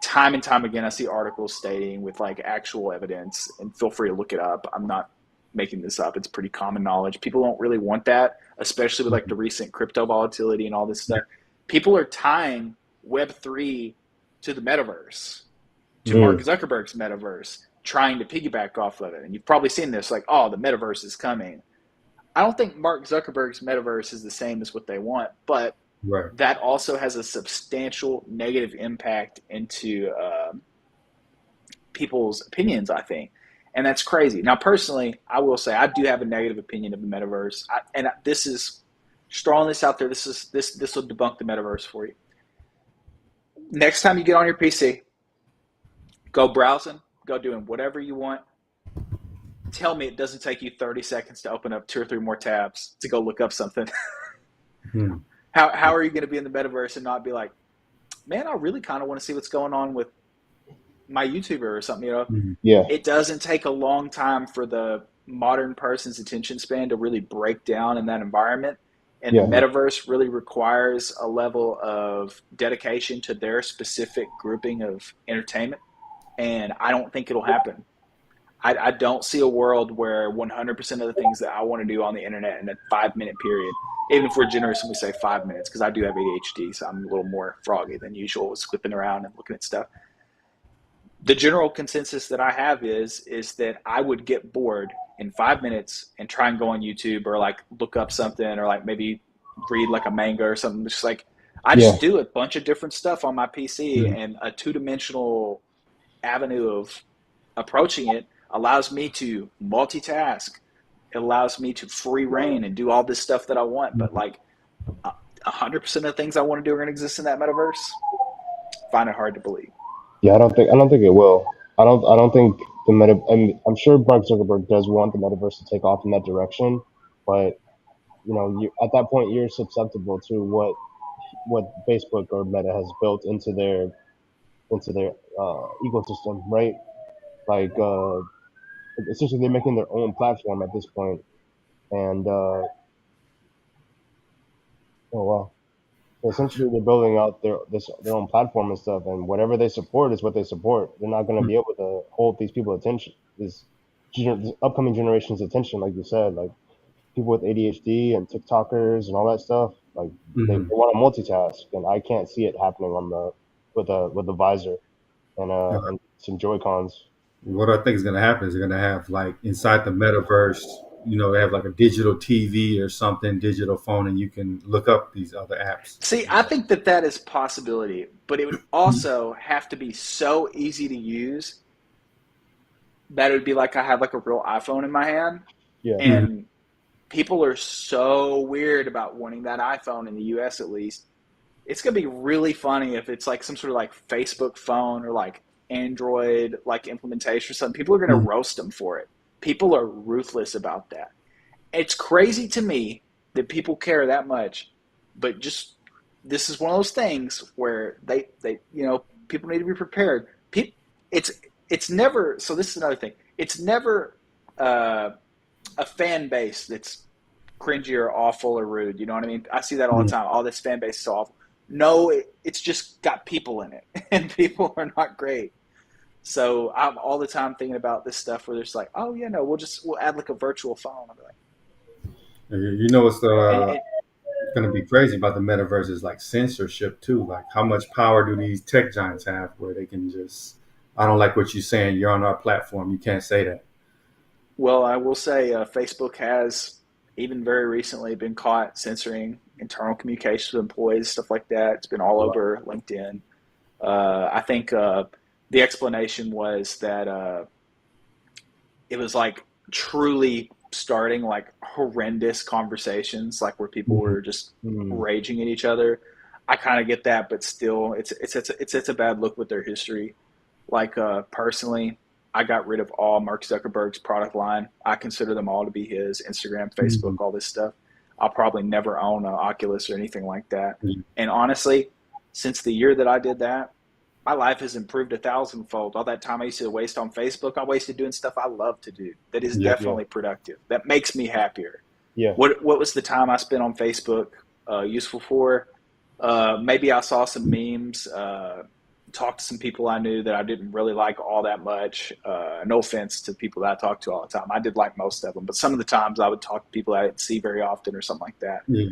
C: time again, I see articles stating with like actual evidence, and feel free to look it up. I'm not making this up. It's pretty common knowledge. People don't really want that, especially with like
A: mm,
C: the recent crypto volatility and all this
A: yeah,
C: stuff. People are tying Web3 to the metaverse, to Mark
B: Mm,
C: Zuckerberg's metaverse, trying to piggyback off of it. And you've probably seen this, like, oh, the metaverse is coming. I don't think Mark Zuckerberg's metaverse is the same as what they want, but
A: Right.
C: that also has a substantial negative impact into people's opinions, I think. And that's crazy. Now, personally, I will say I do have a negative opinion of the metaverse. And this is throwing this out there. This will debunk the metaverse for you. Next time you get on your PC, go browsing, go doing whatever you want. Tell me it doesn't take you 30 seconds to open up 2 or 3 more tabs to go look up something.
A: Hmm.
C: How are you going to be in the metaverse and not be like, man, I really kind of want to see what's going on with my YouTuber or something, you know?
A: Hmm.
B: Yeah.
C: It doesn't take a long time for the modern person's attention span to really break down in that environment. And the
B: Yeah.
C: metaverse really requires a level of dedication to their specific grouping of entertainment. And I don't think it'll happen. I don't see a world where 100% of the things that I want to do on the internet in a 5-minute period, even if we're generous and we say 5 minutes, because I do have ADHD, so I'm a little more froggy than usual, skipping around and looking at stuff. The general consensus that I have is that I would get bored in 5 minutes and try and go on YouTube or like look up something or like maybe read like a manga or something. Just like I
B: Yeah.
C: just do a bunch of different stuff on my PC,
A: Hmm.
C: and a 2-dimensional avenue of approaching it allows me to multitask. It allows me to free reign and do all this stuff that I want. But like 100% of the things I want to do are going to exist in that metaverse. Find it hard to believe.
B: Yeah. I don't think it will. I don't think the meta. I'm sure Mark Zuckerberg does want the metaverse to take off in that direction, but you at that point you're susceptible to what Facebook or Meta has built into their ecosystem, right? Like essentially they're making their own platform at this point, and oh well, so essentially they're building out their own platform and stuff, and whatever they support is what they support. They're not going to be able to hold these people attention, this upcoming generation's attention, like you said, like people with ADHD and TikTokers and all that stuff. Like they
A: Hmm.
B: want to multitask, and I can't see it happening on the with the visor and some Joy Cons.
A: What I think is going to happen is they're going to have like inside the metaverse, they have like a digital TV or something, digital phone, and you can look up these other apps.
C: See, I think that that is a possibility, but it would also have to be so easy to use that it would be like I have like a real iPhone in my hand,
B: Yeah,
A: Mhm.
C: and people are so weird about wanting that iPhone in the US at least. It's gonna be really funny if it's like some sort of like Facebook phone or like Android like implementation or something. People are gonna
A: Mhm.
C: roast them for it. People are ruthless about that. It's crazy to me that people care that much, but just this is one of those things where they people need to be prepared. It's it's never so. This is another thing. It's never uh, a fan base that's cringy or awful or rude. You know what I mean? I see that all the
A: Mhm.
C: time. All this fan base is so awful. No, it's just got people in it, and people are not great. So I'm all the time thinking about this stuff where there's like, oh yeah, no, we'll add like a virtual phone. I'll be like,
A: You know what's
C: and
A: going to be crazy about the metaverse is like censorship too. Like how much power do these tech giants have where they can just, I don't like what you're saying. You're on our platform. You can't say that.
C: well, I will say Facebook has even very recently been caught censoring internal communications with employees, stuff like that. It's been all over LinkedIn. I think the explanation was that it was like truly starting like horrendous conversations, like where people
A: Mhm.
C: were just
B: mm,
C: raging at each other. I kind of get that, but still, it's a bad look with their history. Like personally, I got rid of all Mark Zuckerberg's product line. I consider them all to be his: Instagram, Facebook,
A: Mhm.
C: all this stuff. I'll probably never own an Oculus or anything like that.
A: Mhm.
C: And honestly, since the year that I did that, my life has improved 1,000-fold. All that time I used to waste on Facebook, I wasted doing stuff I love to do. That is
A: Yeah.
B: yeah,
C: definitely productive. That makes me happier.
B: yeah,
C: What was the time I spent on Facebook useful for? Maybe I saw some memes, talked to some people I knew that I didn't really like all that much. No offense to people that I talk to all the time. I did like most of them, but some of the times I would talk to people I didn't see very often or something like that.
A: Yeah.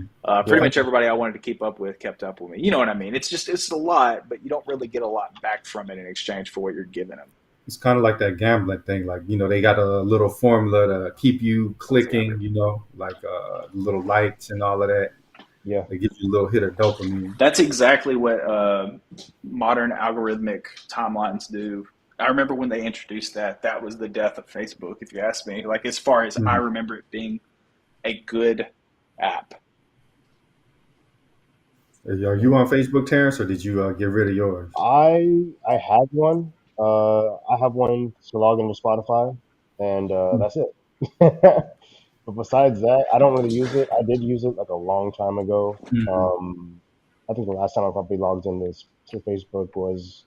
C: Pretty
B: yeah,
C: much everybody I wanted to keep up with kept up with me. You know what I mean? It's a lot, but you don't really get a lot back from it in exchange for what you're giving them.
A: it's kind of like that gambling thing. Like, they got a little formula to keep you
C: Exactly.
A: clicking, like little lights and all of that.
B: Yeah.
A: They give you a little hit of dopamine.
C: That's exactly what modern algorithmic timelines do. I remember when they introduced that, that was the death of Facebook, if you ask me. Like, as far as I
A: Mhm.
C: remember it being a good app.
A: Are you on Facebook, Terrence, or did you get rid of yours?
B: I had one. I have one to log into Spotify, and that's it. But besides that, I don't really use it. I did use it like a long time ago.
A: Mhm.
B: I think the last time I probably logged in this to Facebook was,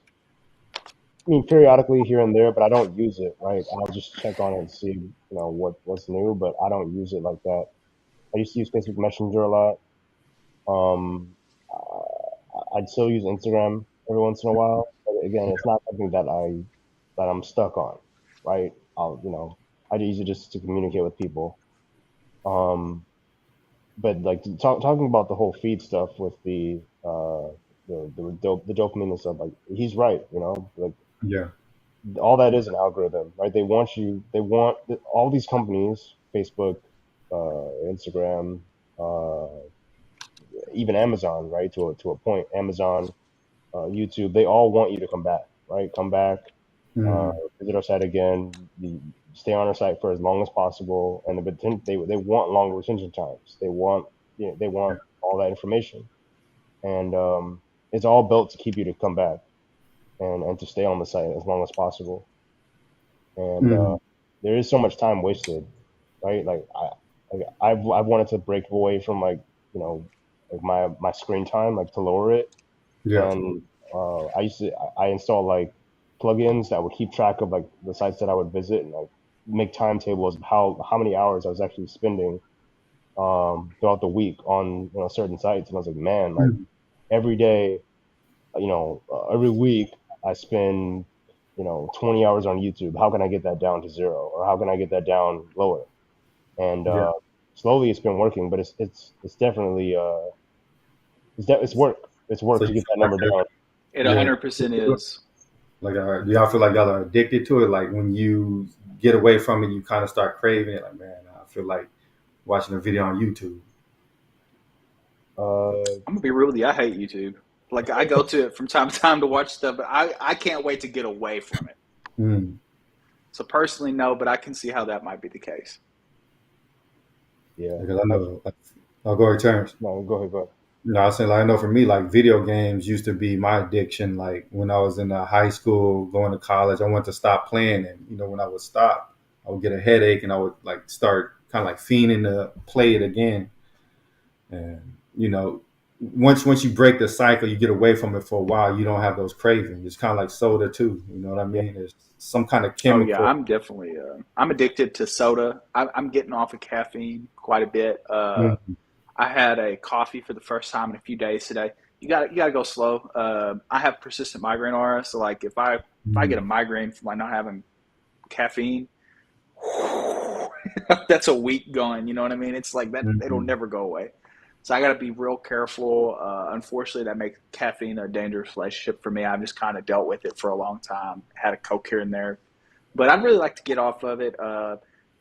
B: I mean, periodically here and there, but I don't use it, right? I'll just check on it and see, what's new, but I don't use it like that. I used to use Facebook Messenger a lot. I'd still use Instagram every once in a while, but again, it's not something that I'm stuck on, right? I'd use it just to communicate with people. Um, but like talking about the whole feed stuff with the dopamine and stuff, like he's right, like
A: Yeah.
B: all that is an algorithm, right? They want all these companies, Facebook, Instagram, uh, even Amazon, right? To a point, Amazon, YouTube, they all want you to come back, right? Come back, uh,
A: Mhm.
B: visit our site again, stay on our site for as long as possible, and they want long retention times. They want all that information, and it's all built to keep you to come back and to stay on the site as long as possible. And
A: Mhm.
B: there is so much time wasted, right? I've wanted to break away from like my screen time, like to lower it.
A: Yeah.
B: And I installed like plugins that would keep track of like the sites that I would visit and like make timetables of how many hours I was actually spending throughout the week on certain sites. And I was like, man, like
A: Mhm.
B: every day, every week I spend 20 hours on YouTube. How can I get that down to zero, or how can I get that down lower? And
A: Yeah.
B: slowly it's been working, but it's definitely it's work. It's work
A: So
B: to
A: you
B: get
A: feel
B: that
A: like
B: number down.
C: It
A: you're
C: 100%
A: addicted to it?
C: is.
A: Like, do y'all feel like y'all are addicted to it? Like when you get away from it, you kind of start craving it. Like, man, I feel like watching a video on YouTube.
B: Uh,
C: I'm gonna be real with you. I hate YouTube. Like, I go to it from time to time to watch stuff, but I can't wait to get away from it.
A: Mm.
C: So personally, no, but I can see how that might be the case.
B: yeah.
A: Because I
B: I've
A: know, I'll go returns.
B: No, go ahead, go ahead.
A: I was saying, like, I know for me, like video games used to be my addiction. Like when I was in high school, going to college, I wanted to stop playing, and when I would stop, I would get a headache, and I would like start kind of like fiending to play it again. And once you break the cycle, you get away from it for a while. You don't have those cravings. It's kind of like soda too. You know what I
B: Yeah,
A: mean? There's some kind of
C: Oh yeah,
A: chemical.
C: I'm definitely I'm addicted to soda. I'm getting off of caffeine quite a bit.
A: Mhm.
C: I had a coffee for the first time in a few days today. You got to go slow. I have persistent migraine aura, so like if I get a
A: Mhm.
C: migraine from like not having caffeine, that's a week gone. You know what I mean? It's like that it'll
A: Mhm.
C: never go away. So I got to be real careful. Unfortunately, that makes caffeine a dangerous relationship for me. I've just kind of dealt with it for a long time. Had a Coke here and there, but I'd really like to get off of it.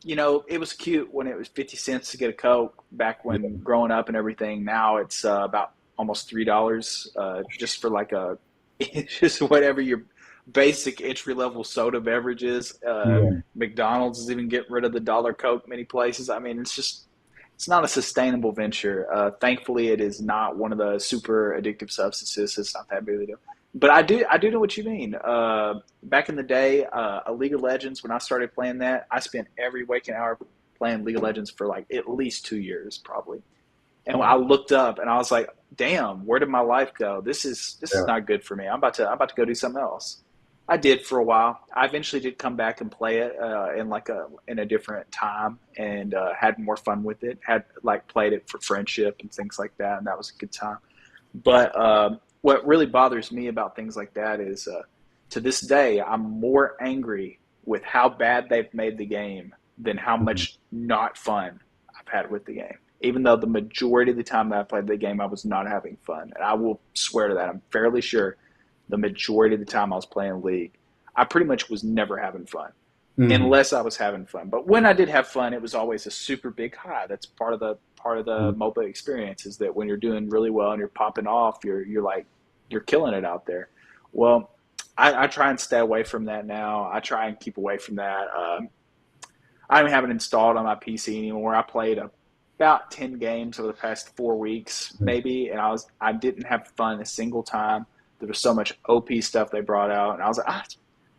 C: It was cute when it was 50 cents to get a Coke back
A: Yeah.
C: when growing up and everything. Now it's about almost $3 just for like just whatever your basic entry level soda beverages.
B: yeah,
A: Mhm.
C: McDonald's is even getting rid of the dollar Coke many places. I mean, it's not a sustainable venture. Thankfully, it is not one of the super addictive substances. It's not that big of a deal. But I do know what you mean. Back in the day, a League of Legends, when I started playing that, I spent every waking hour playing League of Legends for like at least 2 years, probably. And I looked up and I was like, "Damn, where did my life go? This is
A: Yeah.
C: not good for me. I'm about to go do something else." I did for a while. I eventually did come back and play it in a different time and had more fun with it. Had like played it for friendship and things like that, and that was a good time. But what really bothers me about things like that is, to this day, I'm more angry with how bad they've made the game than how
A: Mhm.
C: much not fun I've had with the game. Even though the majority of the time that I played the game, I was not having fun, and I will swear to that. I'm fairly sure the majority of the time I was playing League, I pretty much was never having fun
A: Mm-hmm.
C: unless I was having fun. But when I did have fun, it was always a super big high. That's part of the MOBA experience, is that when you're doing really well and you're popping off, you're like you're killing it out there. Well, I try and stay away from that now. I try and keep away from that. I don't have it installed on my PC anymore. I played about 10 games over the past 4 weeks, maybe, and I didn't have fun a single time. There was so much OP stuff they brought out, and I was like, I'm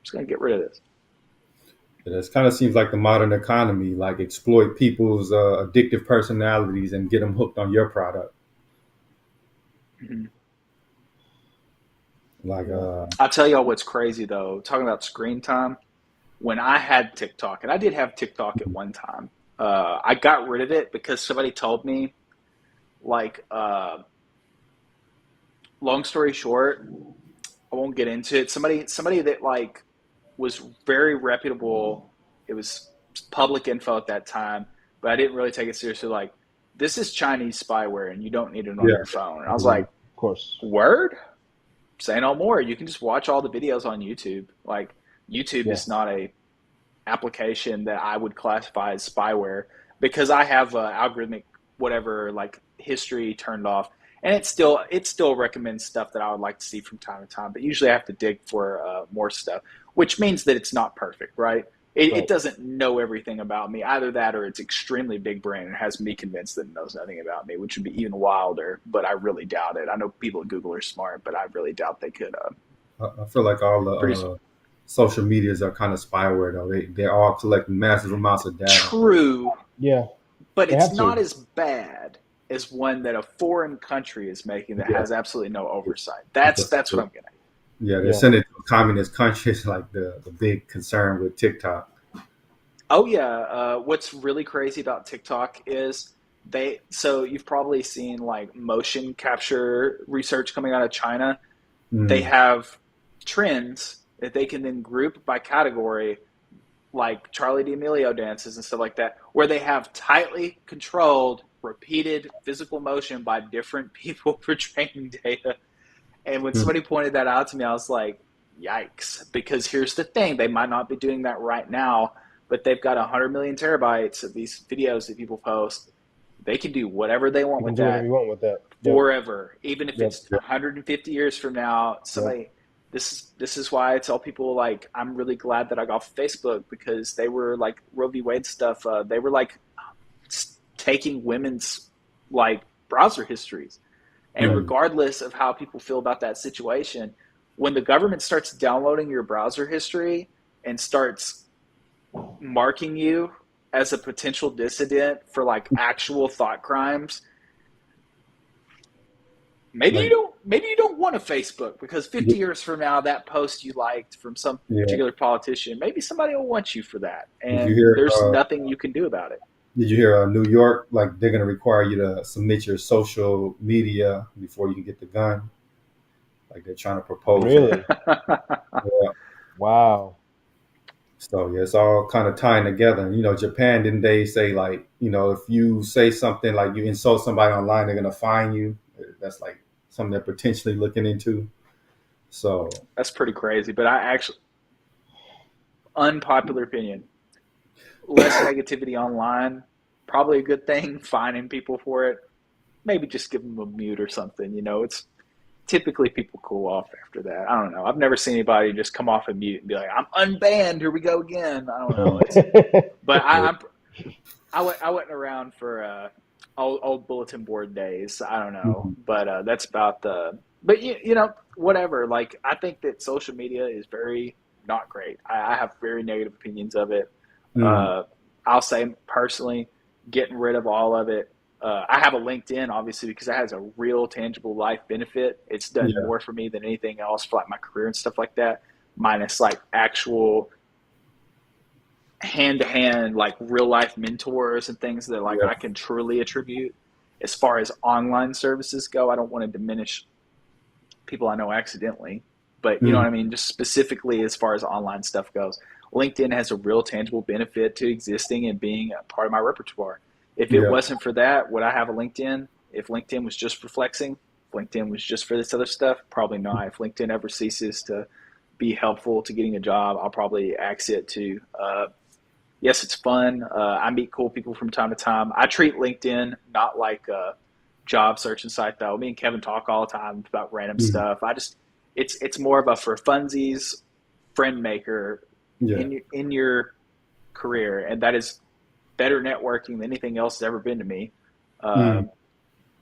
C: just gonna get rid of this.
A: It kind of seems like the modern economy, like exploit people's addictive personalities and get them hooked on your product.
C: Mm-hmm.
A: Like,
B: Yeah.
C: I'll tell y'all what's crazy though. Talking about screen time, when I had TikTok, and I did have TikTok at one time, I got rid of it because somebody told me, like, long story short, I won't get into it. Somebody that like was very reputable. It was public info at that time, but I didn't really take it seriously. Like, this is Chinese spyware, and you don't need it on
A: yeah,
C: your phone. And I was
A: yeah,
C: like,
B: Of course.
C: word? Say no more. You can just watch all the videos on YouTube. Like, YouTube
B: Yeah.
C: is not a application that I would classify as spyware because I have algorithmic whatever like history turned off, and it still recommends stuff that I would like to see from time to time. But usually I have to dig for more stuff, which means that it's not perfect, right? It
B: Right.
C: doesn't know everything about me, either that or it's extremely big brain and has me convinced that it knows nothing about me, which would be even wilder. But I really doubt it. I know people at Google are smart, but I really doubt they could
A: I feel like all the
C: produce.
A: social medias are kind of spyware though. They're all collecting massive amounts of data.
C: True,
B: Yeah.
C: but
B: They
C: it's
B: have
C: not
B: to.
C: as bad as one that a foreign country is making that
A: Yeah,
C: has absolutely no oversight.
A: it's
C: That's what I'm getting at.
A: yeah, they're
B: Yeah.
A: sending it to communist countries like the big concern with TikTok.
C: Oh yeah, what's really crazy about TikTok is so you've probably seen like motion capture research coming out of China. They
A: Mm,
C: have trends that they can then group by category, like Charlie D'Amelio dances and stuff like that, where they have tightly controlled, repeated physical motion by different people for training data. And when
A: mm,
C: somebody pointed that out to me, I was like, yikes. Because here's the thing, they might not be doing that right now, but they've got 100 million terabytes of these videos that people post. They can do whatever they want
B: You can
C: with
B: do whatever you
C: that
B: want with that. Yep.
C: forever, even if
B: Yep.
C: it's 150 years from now.
B: Yep.
C: Somebody, this is why I tell people, like, I'm really glad that I got off Facebook, because they were like Roe v. Wade stuff. They were like taking women's like browser histories, and
A: mm,
C: regardless of how people feel about that situation, when the government starts downloading your browser history and starts marking you as a potential dissident for like actual thought crimes,
A: like
C: maybe you don't want a Facebook, because 50 years from now, that post you liked from some
A: yeah.
C: particular politician, maybe somebody will want you for that,
A: Did you
C: and
A: hear?
C: there's nothing you can do about it.
A: Did you hear? New York, like they're gonna require you to submit your social media before you can get the gun. Like they're trying to propose that.
B: Really?
A: Yeah.
B: Wow.
A: So yeah, it's all kind of tying together. Japan, didn't they say like, if you say something like you insult somebody online, they're gonna fine you. That's like something they're potentially looking into. So
C: That's pretty crazy, but I actually, unpopular opinion, less negativity online, probably a good thing. Fining people for it, maybe just give them a mute or something. It's typically people cool off after that. I don't know. I've never seen anybody just come off a mute and be like, "I'm unbanned. Here we go again." I don't know. But
A: yeah,
C: I wasn't around for old bulletin board days. I don't know,
A: mhm,
C: but that's about the. But whatever. Like, I think that social media is very not great. I have very negative opinions of it.
A: mhm,
C: Uh, I'll say personally, getting rid of all of it. I have a LinkedIn, obviously, because that has a real tangible life benefit. It's done
A: yeah,
C: more for me than anything else for like my career and stuff like that, minus like actual hand to hand, like real life mentors and things that like
A: yeah,
C: I can truly attribute. As far as online services go, I don't want to diminish people I know accidentally, but you know
A: mhm,
C: what I mean? Just specifically as far as online stuff goes, LinkedIn has a real tangible benefit to existing and being a part of my repertoire. If it
A: yeah,
C: wasn't for that, would I have a LinkedIn? If LinkedIn was just for flexing, if LinkedIn was just for this other stuff, probably not. If LinkedIn ever ceases to be helpful to getting a job, I'll probably axe it to. Yes, it's fun. I meet cool people from time to time. I treat LinkedIn not like a job searching site though. Me and Kevin talk all the time about random
A: Mm.
C: stuff. It's more of a for funsies friend maker
A: Yeah.
C: in your career, and that is better networking than anything else that's ever been to me.
A: Mm.
C: Um,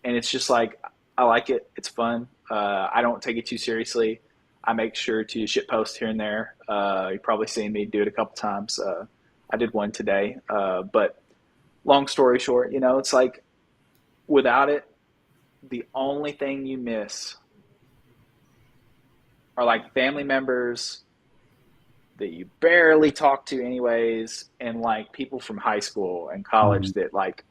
C: and it's just like I like it. It's fun. I don't take it too seriously. I make sure to shit post here and there. You've probably seen me do it a couple times. I did one today. But long story short, it's like without it, the only thing you miss are like family members that you barely talk to anyways, and like people from high school and college
A: Mm.
C: that like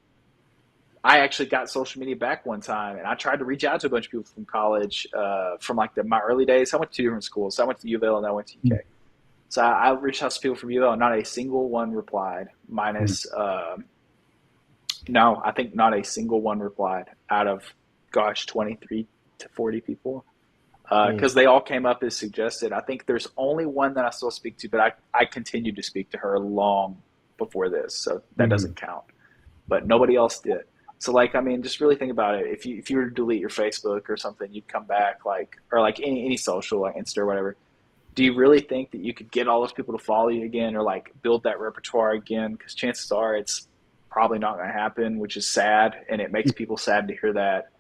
C: I actually got social media back one time, and I tried to reach out to a bunch of people from college, from like my early days. I went to two different schools. So I went to U of L and I went to
A: Mm.
C: UK. So I reached out to people from U of L, and not a single one replied.
A: Mm.
C: Minus, no, I think not a single one replied out of, gosh, 23 to 40 people.
B: Mm,
C: Because they all came up as suggested. I think there's only one that I still speak to, but I continued to speak to her long before this, so that
A: Mm.
C: doesn't count. But nobody else did. So like, I mean, just really think about it. If you were to delete your Facebook or something, you'd come back like, or like any social like Insta or whatever. Do you really think that you could get all those people to follow you again, or like build that repertoire again? Because chances are it's probably not going to happen, which is sad, and it makes people sad to hear that,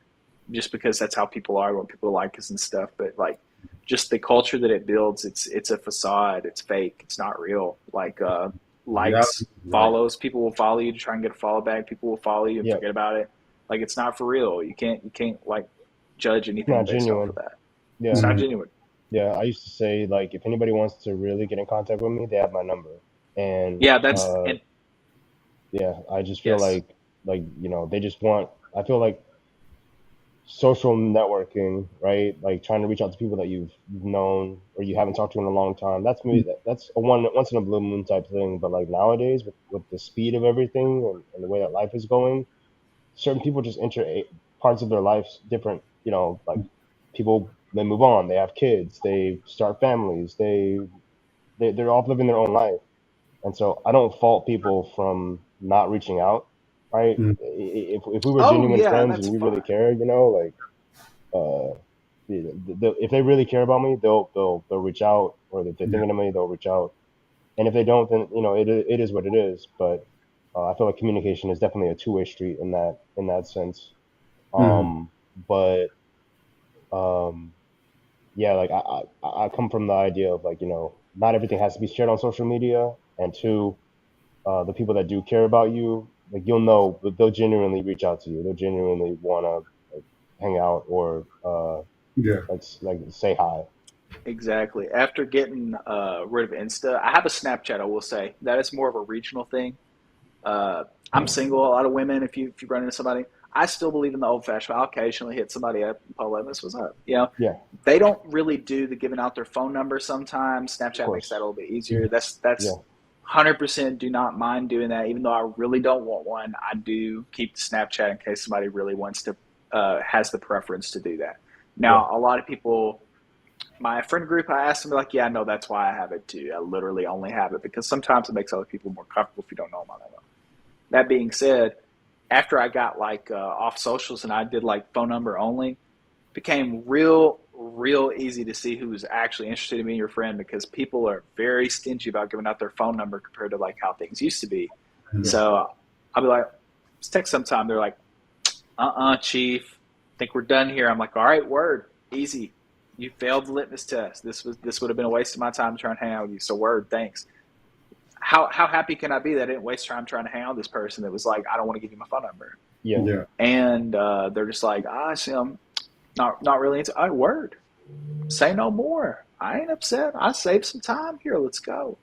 C: just because that's how people are, what people like us and stuff. But like, just the culture that it builds, it's a facade, it's fake, it's not real. Like
A: Reality,
C: likes,
A: like,
C: follows, people will follow you to try and get a follow back. People will follow you and
B: yeah,
C: forget about it. Like it's not for real. You can't like judge
B: it's
C: anything
B: not
C: based off of
B: genuine.
C: that.
B: Yeah,
C: It's not
A: mm.
C: genuine.
B: yeah. I used to say like if anybody wants to really get in contact with me, they have my number. And
C: Yeah, that's and
B: yeah, I just feel
C: yes.
B: like they just want. I feel like social networking, right? Like trying to reach out to people that you've known or you haven't talked to in a long time. That's me. That's a once in a blue moon type thing. But like nowadays, with the speed of everything and the way that life is going, certain people just enter parts of their lives different. Like people they move on, they have kids, they start families, they're off living their own life, and so I don't fault people from not reaching out, right?
A: Mm.
B: If we were
C: Oh
B: genuine
C: yeah,
B: friends
C: that's
B: and we really
C: fine.
B: care, like if they really care about me, they'll reach out, or if they're
A: Yeah.
B: thinking of me, they'll reach out. And if they don't, then it is what it is. But I feel like communication is definitely a two-way street in that sense.
A: Mm.
B: Um, but um, yeah, like I come from the idea of like not everything has to be shared on social media, and two, the people that do care about you, like you'll know that they'll genuinely reach out to you. They'll genuinely wanna like hang out or
A: Yeah.
B: like say hi.
C: Exactly. After getting rid of Insta, I have a Snapchat. I will say that is more of a regional thing. Uh, I'm single. A lot of women. If you run into somebody, I still believe in the old fashioned. I'll occasionally hit somebody up and Paul Levis, what's up?
B: Yeah,
C: They don't really do the giving out their phone number sometimes.
B: of
C: Snapchat makes that a
B: course.
C: little bit
A: Yeah.
C: easier. That's
B: Yeah,
C: 100% do not mind doing that. Even though I really don't want one, I do keep the Snapchat in case somebody really wants to, has the preference to do that.
B: yeah,
C: Now, a lot of people, my friend group, I asked them, like, yeah, no, that's why I have it too. I literally only have it because sometimes it makes other people more comfortable if you don't know them on that. That being said, after I got like off socials and I did like phone number only, became real easy to see who was actually interested in being your friend, because people are very stingy about giving out their phone number compared to like how things used to be.
A: Mm.
B: yeah,
C: So I'll be like, let's text sometime. They're like, chief, I think we're done here. I'm like, all right, word, easy. You failed the litmus test. This would have been a waste of my time trying to hang out with you. So word, thanks. How happy can I be that I didn't waste time trying to hang out with this person that was like, I don't want to give you my phone number.
B: yeah,
A: Yeah.
C: And they're just like, see, I'm not really into. Word, say no more. I ain't upset. I saved some time here. Let's go.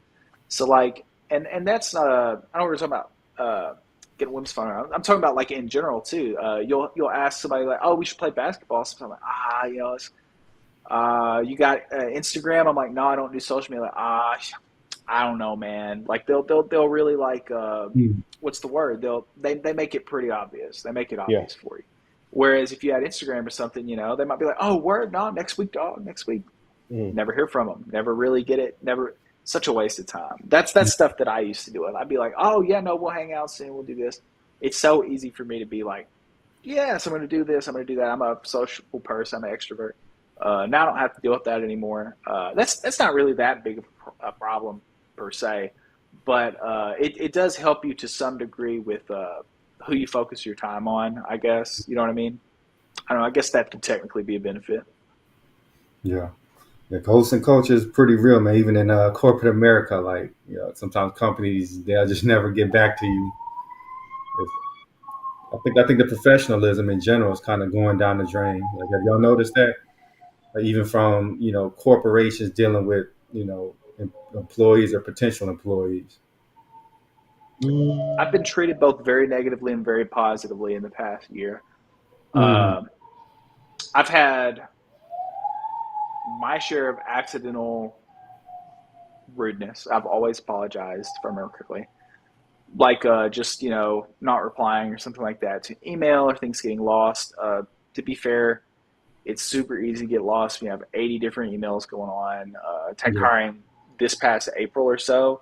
C: So like, and that's not a. I don't know what we're talking about. Getting women's phone. I'm talking about like in general too. You'll ask somebody like, oh, we should play basketball. Sometimes I'm like, you got Instagram? I'm like, no, I don't do social media. Like, I don't know, man. Like they'll really like
A: Mm.
C: what's the word? They make it pretty obvious. They make it
B: yeah,
C: obvious for you. Whereas if you had Instagram or something, they might be like, oh, word, no, next week, dog, next week.
B: Mm.
C: Never hear from them. Never really get it. Never. Such a waste of time. That's stuff that I used to do. I'd be like, oh yeah, no, we'll hang out soon. We'll do this. It's so easy for me to be like, yes, I'm going to do this. I'm going to do that. I'm a sociable person. I'm an extrovert. Now I don't have to deal with that anymore. That's not really that big of a problem per se, but it does help you to some degree with who you focus your time on. I guess you know what I mean. I don't know. I guess that could technically be a benefit.
A: Yeah. The hosting culture is pretty real, man. Even in corporate America, like sometimes companies they'll just never get back to you. If, I think the professionalism in general is kind of going down the drain. Like, have y'all noticed that? Like, even from corporations dealing with employees or potential employees.
C: I've been
B: Mm.
C: treated both very negatively and very positively in the past year.
A: Mm-hmm.
C: Uh, I've had my share of accidental rudeness. I've always apologized, if I remember correctly. Like just not replying or something like that to email or things getting lost. To be fair, it's super easy to get lost when you have 80 different emails going on. Tech
A: Yeah.
C: hiring this past April or so,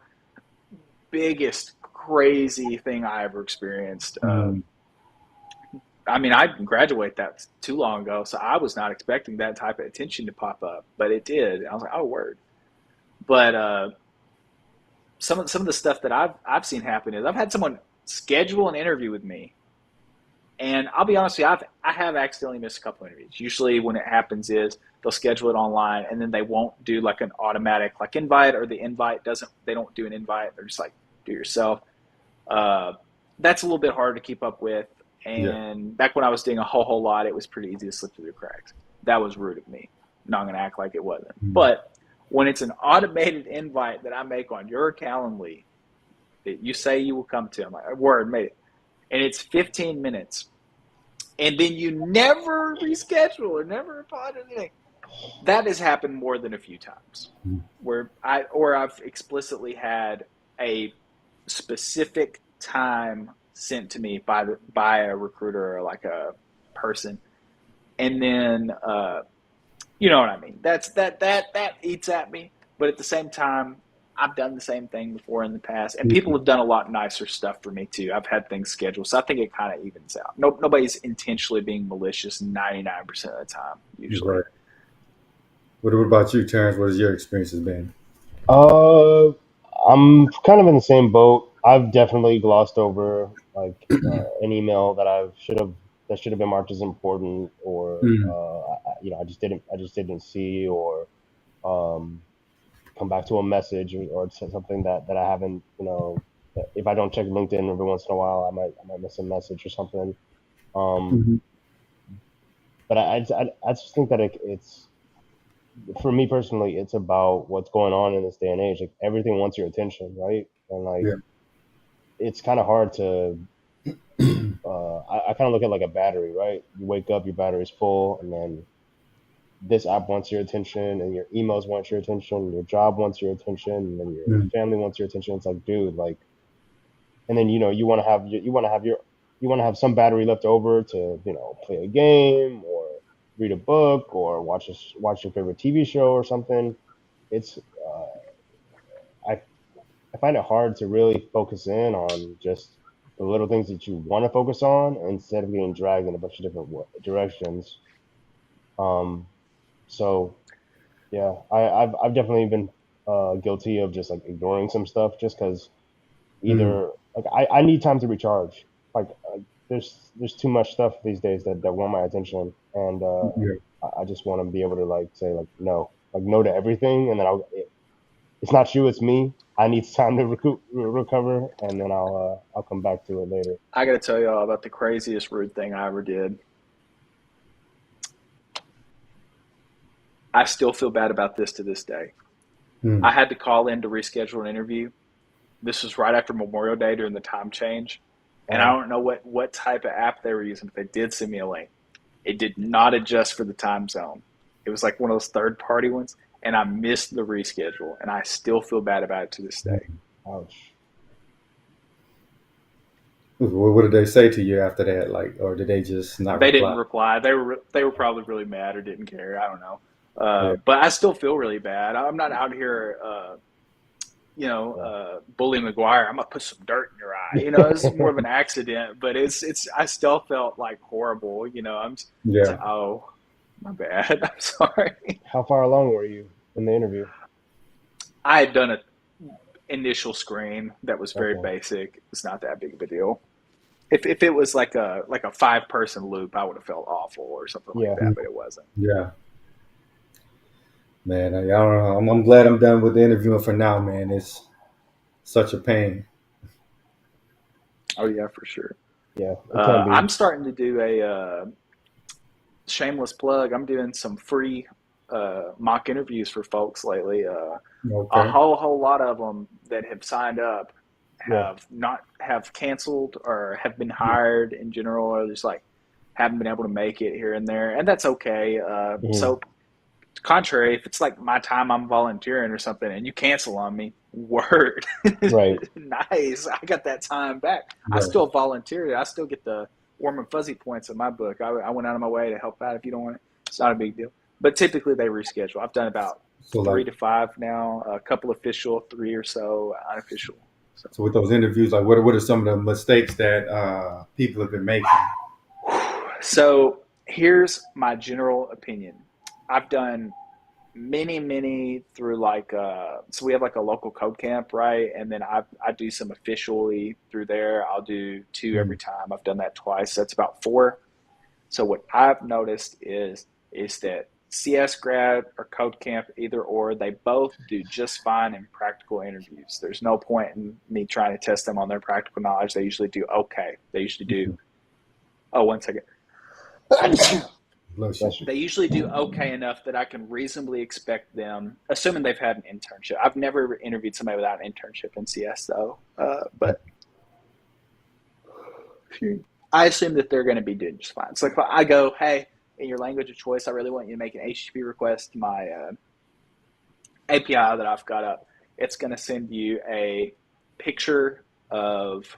C: biggest crazy thing I ever experienced.
A: Mm-hmm.
C: I mean, I didn't graduate that too long ago, so I was not expecting that type of attention to pop up, but it did. I was like, oh word. But some of the stuff that I've seen happen is I've had someone schedule an interview with me, and I'll be honest with you, I have accidentally missed a couple interviews. Usually, when it happens, is they'll schedule it online, and then they won't do like an automatic like invite, or the invite doesn't. They don't do an invite. They're just like do it yourself. Uh, that's a little bit harder to keep up with.
A: Yeah.
C: And back when I was doing a whole lot, it was pretty easy to slip through the cracks. That was rude of me. Not gonna act like it wasn't.
A: Mm-hmm.
C: But when it's an automated invite that I make on your Calendly that you say you will come to, I'm like, word, made it. And it's 15 minutes. And then you never reschedule or never reply to anything. That has happened more than a few times where I've explicitly had a specific time sent to me by a recruiter or like a person, and then you know what I mean. That eats at me, but at the same time, I've done the same thing before in the past, and people have done a lot nicer stuff for me too. I've had things scheduled, so I think it kind of evens out. Nobody's intentionally being malicious 99% of the time, usually.
A: Right. What about you, Terrence? What has your experiences been?
B: Uh, I'm kind of in the same boat. I've definitely glossed over like an email that should have been marked as important, or
A: Mm,
B: I just didn't see, or um, come back to a message, or something that I haven't, if I don't check LinkedIn every once in a while, I might miss a message or something. Um,
A: mhm.
B: but I just think that it's for me personally, it's about what's going on in this day and age. Like everything wants your attention, right? And like
A: Yeah.
B: it's kind of hard to. I kind of look at like a battery, right? You wake up, your battery's full, and then this app wants your attention, and your emails want your attention, and your job wants your attention, and then your
A: Mm,
B: family wants your attention. It's like, dude, like, and then you want to have some battery left over to play a game or read a book or watch your favorite TV show or something. It's I I find it hard to really focus in on just the little things that you want to focus on instead of getting dragged in a bunch of different directions. Um, so yeah, I've definitely been guilty of just like ignoring some stuff just because
A: mm,
B: either like I need time to recharge. Like there's too much stuff these days that want my attention, and
A: yeah.
B: I just want to be able to like say like no to everything, and then it's not you, it's me. I need time to recover, and then I'll come back to it later.
C: I got to tell y'all about the craziest rude thing I ever did. I still feel bad about this to this day. I
A: Mm,
C: had to call in to reschedule an interview. This was right after Memorial Day during the time change. And I
B: Uh,
C: don't know what type of app they were using, but they did send me a link. It did not adjust for the time zone. It was like one of those third party ones. And I missed the reschedule. And I still feel bad about it to this day.
A: mm.
B: ouch.
A: What did they say to you after that? Like, or did they just not
C: They didn't
A: reply?
C: reply. They were probably really mad or didn't care. I don't know.
A: Yeah.
C: But I still feel really bad. I'm not out here,
B: Yeah.
C: Bully McGuire. I'm gonna put some dirt in your eye. This is more of an accident, but it's. I still felt like horrible. It's
A: Yeah.
C: like, oh, my bad. I'm sorry.
B: How far along were you in the interview?
C: I had done a initial screen that was very
B: Okay.
C: basic. It's not that big of a deal. If it was like a 5-person loop, I would have felt awful or something like
B: Yeah.
C: that, but it wasn't.
A: Yeah. Man, I don't know. I'm glad I'm done with the interviewing for now, man. It's such a pain.
C: Oh yeah, for sure.
B: Yeah. It can be.
C: I'm starting to do a shameless plug. I'm doing some free mock interviews for folks lately. A
A: Okay.
C: whole lot of them that have signed up
B: Yeah.
C: have canceled or have been hired in general, or just like haven't been able to make it here and there, and that's okay.
B: Hmm.
C: So contrary, if it's like my time I'm volunteering or something and you cancel on me, word.
B: Right.
C: Nice. I got that time back. I
A: Right.
C: still volunteered. I still get the warm and fuzzy points in my book. I went out of my way to help out if you don't want it. It's not a big deal. But typically they reschedule. I've done about
A: So
C: three
A: like,
C: to five now, a couple official, three or so unofficial. So
A: so with those interviews, like, what are some of the mistakes that people have been making?
C: so here's my general opinion. I've done many through like so we have like a local code camp, right? And then I do some officially through there. I'll do two
A: Mm.
C: every time. I've done that twice. That's about four. So what I've noticed is that CS grad or code camp, either or, they both do just fine in practical interviews. There's no point in me trying to test them on their practical knowledge. They usually do okay. They usually do. Oh, one second.
A: Bless you.
B: Bless you.
C: They usually do okay enough that I can reasonably expect them, assuming they've had an internship. I've never interviewed somebody without an internship in CS though, but I assume that they're going to be doing just fine. So like if I go, hey, in your language of choice, I really want you to make an HTTP request to my API that I've got up. It's going to send you a picture of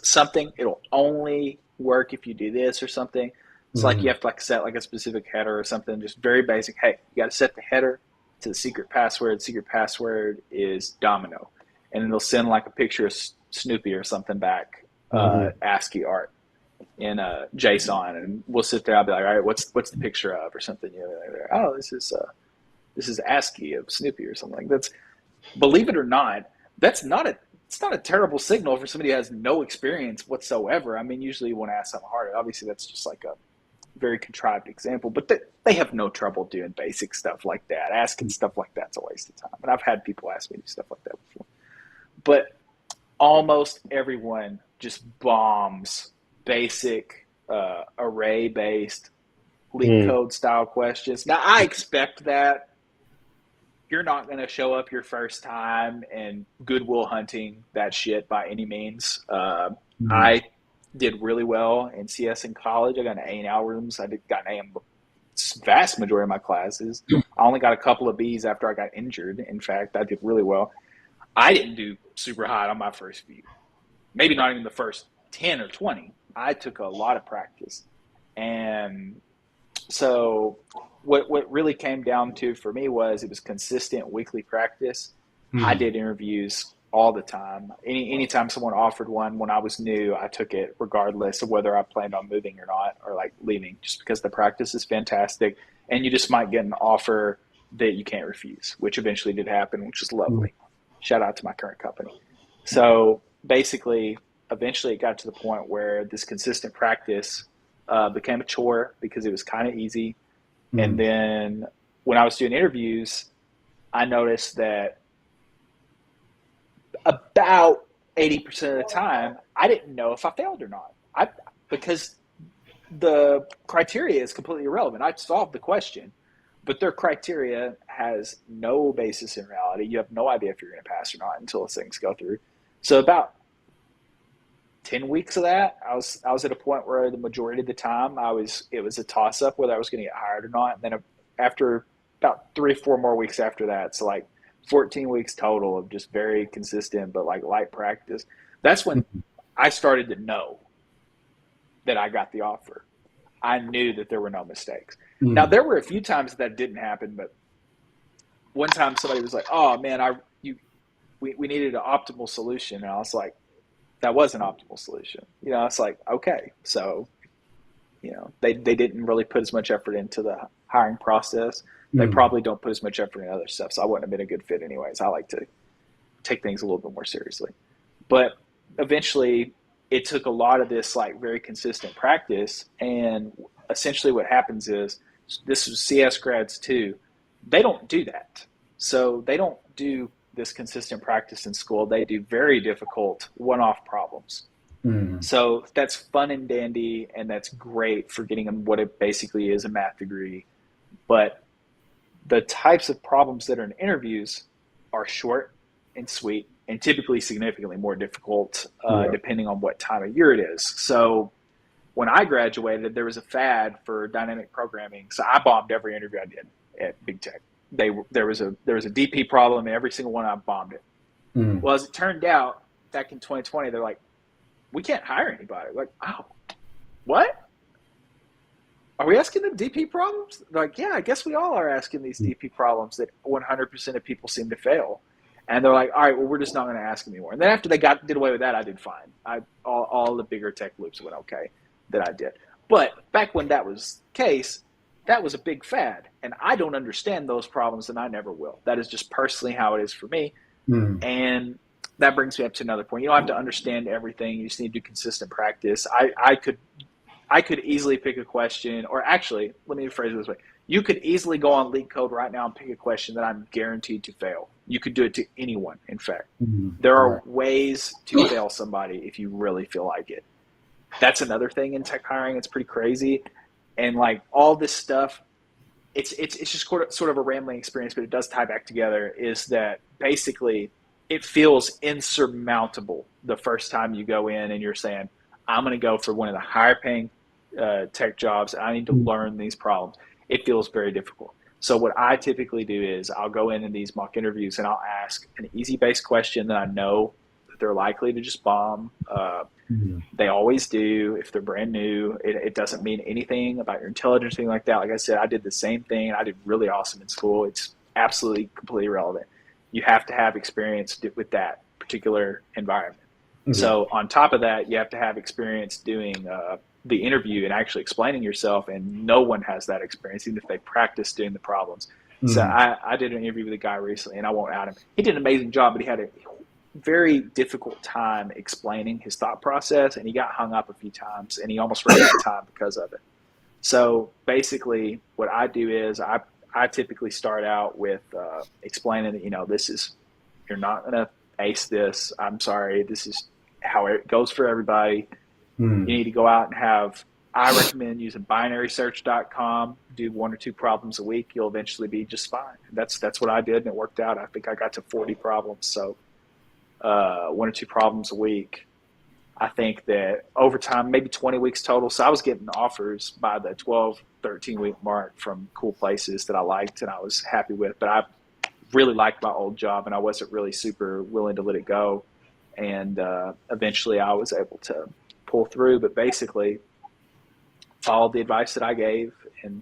C: something. It'll only work if you do this or something. It's like you
A: Mm.
C: have to like set like a specific header or something, just very basic. Hey, you got to set the header to the secret password. Secret password is domino, and then they'll send like a picture of Snoopy or something back,
B: Hmm.
C: ASCII art in JSON, and we'll sit there. I'll be like, all right, what's the picture of or something? Oh, this is ASCII of Snoopy or something like that. That's, believe it or not, that's not a it's not a terrible signal for somebody who has no experience whatsoever. I mean, usually you want to ask something harder. Obviously, that's just like a very contrived example, but they have no trouble doing basic stuff like that. Asking stuff like that's a waste of time. And I've had people ask me to do stuff like that before. But almost everyone just bombs basic array based leak
B: Mm.
C: code style questions. Now, I expect that you're not going to show up your first time and Goodwill hunting that shit by any means.
A: Mm.
C: I did really well in CS in college. I got an A in algorithms. Got an A in vast majority of my classes. I only got a couple of B's after I got injured. In fact, I did really well. I didn't do super hot on my first few. Maybe not even the first 10 or 20. I took a lot of practice. And so what really came down to for me was it was consistent weekly practice. I
A: Mm.
C: did interviews all the time. Anytime someone offered one when I was new, I took it regardless of whether I planned on moving or not, or like leaving, just because the practice is fantastic and you just might get an offer that you can't refuse, which eventually did happen, which is
A: Mm.
C: lovely. Shout out to my current company. So basically, eventually it got to the point where this consistent practice became a chore because it was kind of easy. And
A: Mm.
C: then when I was doing interviews, I noticed that about 80% of the time, I didn't know if I failed or not. Because the criteria is completely irrelevant. I solved the question, but their criteria has no basis in reality. You have no idea if you're going to pass or not until those things go through. So about 10 weeks of that, I was at a point where the majority of the time it was a toss up whether I was going to get hired or not. And then after about 3 or 4 more weeks after that, so like 14 weeks total of just very consistent but like light practice. That's when
A: Mm.
C: I started to know that I got the offer. I knew that there were no mistakes. Now,
A: Mm.
C: there were a few times that didn't happen, but one time somebody was like, "Oh man, we needed an optimal solution," and I was like, "That was an optimal solution." It's like, okay, so they didn't really put as much effort into the hiring process. They
A: Mm.
C: probably don't put as much effort in other stuff, so I wouldn't have been a good fit anyways. I like to take things a little bit more seriously. But eventually, it took a lot of this like very consistent practice, and essentially what happens is this was CS grads too. They don't do that, so they don't do this consistent practice in school. They do very difficult one-off problems.
A: Mm.
C: So that's fun and dandy, and that's great for getting them what it basically is, a math degree. But the types of problems that are in interviews are short and sweet and typically significantly more difficult
A: Yeah.
C: depending on what time of year it is. So when I graduated, there was a fad for dynamic programming. So I bombed every interview I did at Big Tech. There was a DP problem, and every single one I bombed it.
A: Mm.
C: Well, as it turned out, back in 2020, they're like, we can't hire anybody. Like, oh, what? Are we asking them DP problems? They're like, yeah, I guess we all are asking these DP problems that 100% of people seem to fail. And they're like, all right, well, we're just not going to ask anymore. And then after they did away with that, I did fine. All the bigger tech loops went okay that I did. But back when that was the case, that was a big fad. And I don't understand those problems, and I never will. That is just personally how it is for me.
A: Mm.
C: And that brings me up to another point. You don't have to understand everything. You just need to do consistent practice. I could easily pick a question, or actually, let me rephrase it this way. You could easily go on Leak Code right now and pick a question that I'm guaranteed to fail. You could do it to anyone, in fact.
A: Mm.
C: There are
A: Right.
C: ways to fail somebody if you really feel like it. That's another thing in tech hiring. It's pretty crazy. And like all this stuff, it's just sort of a rambling experience, but it does tie back together, is that basically it feels insurmountable the first time you go in and you're saying, I'm going to go for one of the higher paying tech jobs. I need to
A: Mm.
C: learn these problems. It feels very difficult. So what I typically do is I'll go in these mock interviews and I'll ask an easy based question that I know that they're likely to just bomb.
A: Mm.
C: They always do if they're brand new. It doesn't mean anything about your intelligence or anything like that. Like I said, I did the same thing. I did really awesome in school. It's absolutely completely irrelevant. You have to have experience with that particular environment.
A: Yeah.
C: So on top of that, you have to have experience doing the interview and actually explaining yourself. And no one has that experience, even if they practice doing the problems. So
A: Mm.
C: I did an interview with a guy recently, and I won't out him. He did an amazing job, but he had a very difficult time explaining his thought process, and he got hung up a few times, and he almost ran out of time because of it. So basically, what I do is I typically start out with explaining that this is, you're not gonna ace this. I'm sorry, this is how it goes for everybody. You
A: Mm.
C: need to go out and have. I recommend using binarysearch.com. Do one or two problems a week. You'll eventually be just fine. That's what I did, and it worked out. I think I got to 40 problems. So one or two problems a week. I think that over time, maybe 20 weeks total. So I was getting offers by the 12, 13 week mark from cool places that I liked and I was happy with. But I really liked my old job and I wasn't really super willing to let it go. And eventually I was able to pull through, but basically followed the advice that I gave. And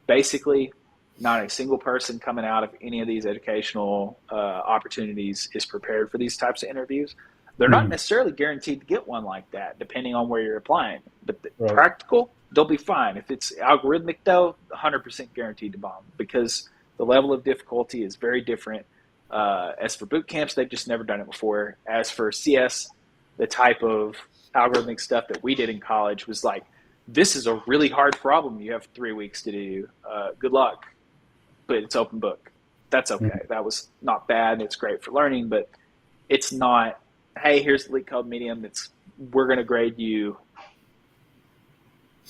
C: basically, not a single person coming out of any of these educational opportunities is prepared for these types of interviews. They're not
A: Mm.
C: necessarily guaranteed to get one like that, depending on where you're applying. But the
B: Right.
C: practical, they'll be fine. If it's algorithmic, though, 100% guaranteed to bomb because the level of difficulty is very different. As for boot camps, they've just never done it before. As for CS, the type of algorithmic stuff that we did in college was like, this is a really hard problem. You have 3 weeks to do. Good luck. But it's open book. That's
A: Mm.
C: okay. That was not bad. It's great for learning, but it's not, hey, here's the Leak Code medium. We're going to grade you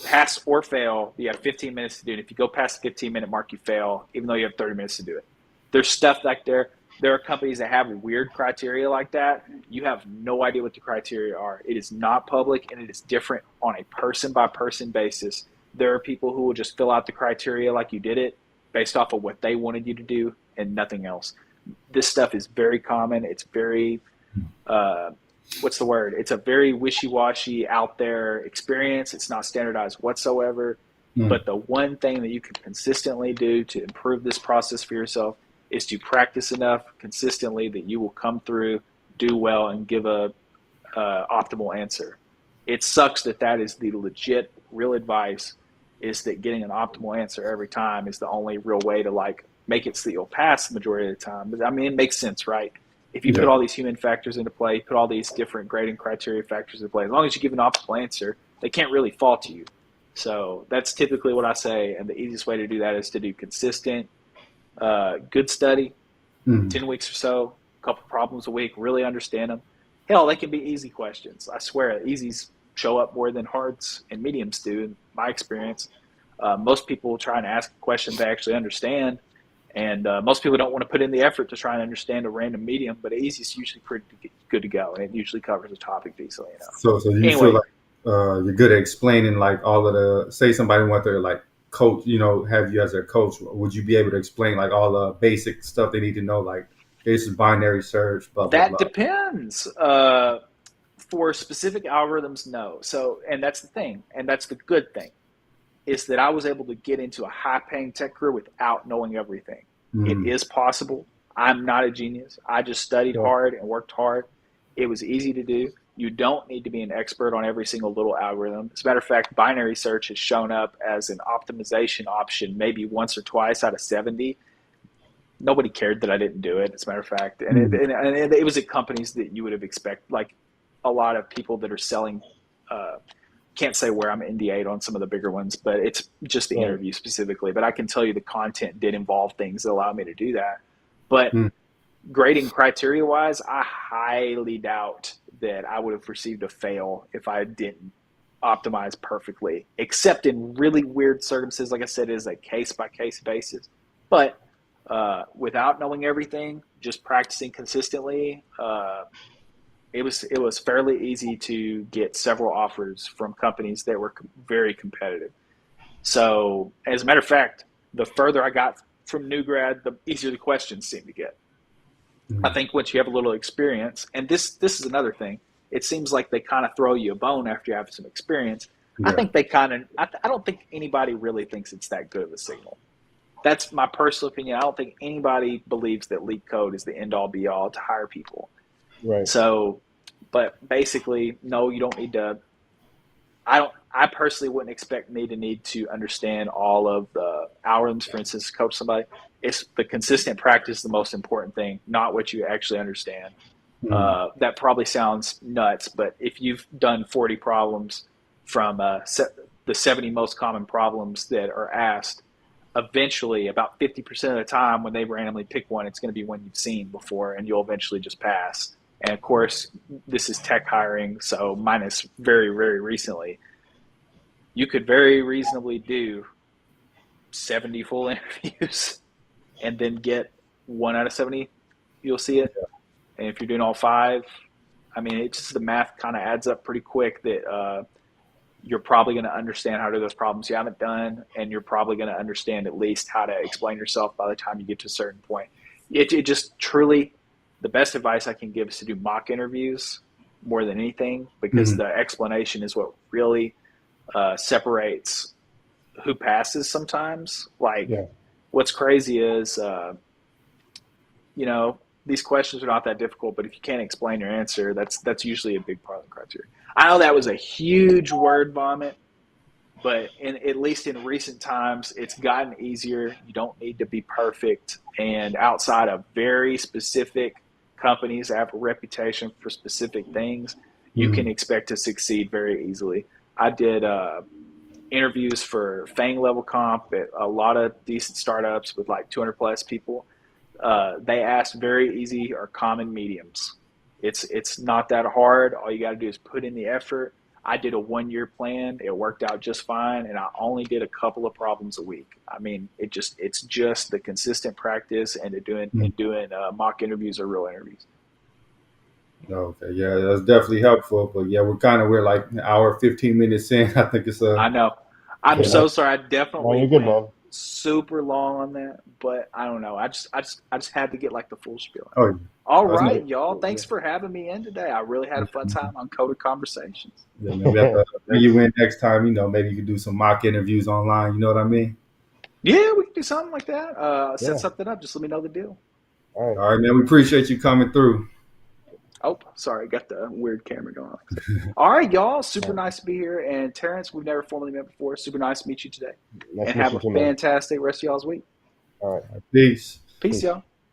C: pass or fail. You have 15 minutes to do it. If you go past the 15-minute mark, you fail, even though you have 30 minutes to do it. There's stuff like there. There are companies that have weird criteria like that. You have no idea what the criteria are. It is not public, and it is different on a person-by-person basis. There are people who will just fill out the criteria like you did it based off of what they wanted you to do and nothing else. This stuff is very common. It's very, what's the word? It's a very wishy-washy out there experience. It's not standardized whatsoever.
A: Mm.
C: But the one thing that you can consistently do to improve this process for yourself is to practice enough consistently that you will come through, do well, and give a optimal answer. It sucks that that is the legit, real advice. Is that getting an optimal answer every time is the only real way to like make it so that you'll pass the majority of the time. But I mean, it makes sense, right? If you put
A: Yeah.
C: all these human factors into play, put all these different grading criteria factors into play, as long as you give an optimal answer, they can't really fault you. So that's typically what I say, and the easiest way to do that is to do consistent, good study,
A: Mm.
C: 10 weeks or so, a couple problems a week, really understand them. Hell, they can be easy questions. I swear, easies show up more than hards and mediums do, in my experience. Most people try and ask questions they actually understand, and most people don't want to put in the effort to try and understand a random medium, but easy is usually pretty good to go, and it usually covers the topic decently enough.
A: So do you feel
C: Anyway,
A: like you're good at explaining like all of the, say somebody wants to like coach, have you as a coach, would you be able to explain like all the basic stuff they need to know, like this is binary search, blah blah
C: that
A: blah?
C: depends. For specific algorithms, no. So, and that's the thing, and that's the good thing, is that I was able to get into a high paying tech career without knowing everything. It
A: Mm.
C: is possible. I'm not a genius. I just studied
B: Yeah.
C: hard and worked hard. It was easy to do. You don't need to be an expert on every single little algorithm. As a matter of fact, binary search has shown up as an optimization option maybe once or twice out of 70. Nobody cared that I didn't do it, as a matter of fact. And
A: Mm.
C: it was at companies that you would have expected, like a lot of people that are selling can't say where I'm NDA'd on some of the bigger ones, but it's just the
B: Right.
C: interview specifically. But I can tell you the content did involve things that allow me to do that. But
A: Mm.
C: grading criteria wise, I highly doubt that I would have received a fail if I didn't optimize perfectly, except in really weird circumstances. Like I said, it is a case by case basis. But without knowing everything, just practicing consistently, it was fairly easy to get several offers from companies that were very competitive. So, as a matter of fact, the further I got from new grad, the easier the questions seemed to get. I
A: Mm.
C: think once you have a little experience, and this is another thing, it seems like they kind of throw you a bone after you have some experience. I
A: Yeah.
C: think they kind of, I don't think anybody really thinks it's that good of a signal. That's my personal opinion. I don't think anybody believes that leak code is the end all be all to hire people.
B: Right.
C: So, but basically, no, you don't need to. I don't. I personally wouldn't expect me to need to understand all of the algorithms, for instance, to coach somebody. It's the consistent practice the most important thing, not what you actually understand.
A: Mm.
C: That probably sounds nuts, but if you've done 40 problems from the 70 most common problems that are asked, eventually about 50% of the time when they randomly pick one, it's going to be one you've seen before and you'll eventually just pass. And of course, this is tech hiring, so minus very, very recently. You could very reasonably do 70 full interviews and then get 1 out of 70, you'll see it. And if you're doing all five, I mean, it's just the math kind of adds up pretty quick that you're probably going to understand how to do those problems you haven't done, and you're probably going to understand at least how to explain yourself by the time you get to a certain point. It just truly, the best advice I can give is to do mock interviews more than anything, because
A: Mm.
C: the explanation is what really separates who passes sometimes. Like,
B: Yeah.
C: what's crazy is, these questions are not that difficult, but if you can't explain your answer, that's usually a big part of the criteria. I know that was a huge word vomit, but at least in recent times, it's gotten easier. You don't need to be perfect, and outside of very specific companies that have a reputation for specific things, you can
A: Mm.
C: expect to succeed very easily. I did interviews for Fang level comp at a lot of decent startups with like 200 plus people. They asked very easy or common mediums. It's not that hard. All you got to do is put in the effort. I did a 1 year plan. It worked out just fine, and I only did a couple of problems a week. I mean, it's just the consistent practice and
A: Mm.
C: doing mock interviews or real interviews.
A: Okay, yeah, that's definitely helpful. But yeah, we're like an hour 15 minutes in. I think it's
C: I know. I'm
B: Yeah.
C: so sorry. I
B: No,
C: definitely
B: you're good,
C: went
B: man.
C: super long on that, but I don't know. I just had to get like the full spiel.
A: Oh, yeah.
C: All
A: That's
C: right,
A: no,
C: y'all.
B: Yeah,
C: Thanks for having me in today. I really had a fun time on Coded Conversations.
A: yeah, man. We have to bring
B: thank
A: you
B: you.
A: in next time. Maybe you could do some mock interviews online. You know what I mean?
C: Yeah, we can do something like that. Set
B: Yeah.
C: something up. Just let me know the deal.
B: All right.
A: All right, man. We appreciate you coming through.
C: Oh, sorry, got the weird camera going on. All right, y'all. Super
B: All right.
C: nice to be here. And Terrence, we've never formally met before. Super nice to meet you today.
B: Nice
C: And
B: to meet
C: have
B: you
C: a
B: too, man.
C: fantastic rest of y'all's week.
B: All right.
A: Peace.
C: Peace,
B: Peace.
C: y'all.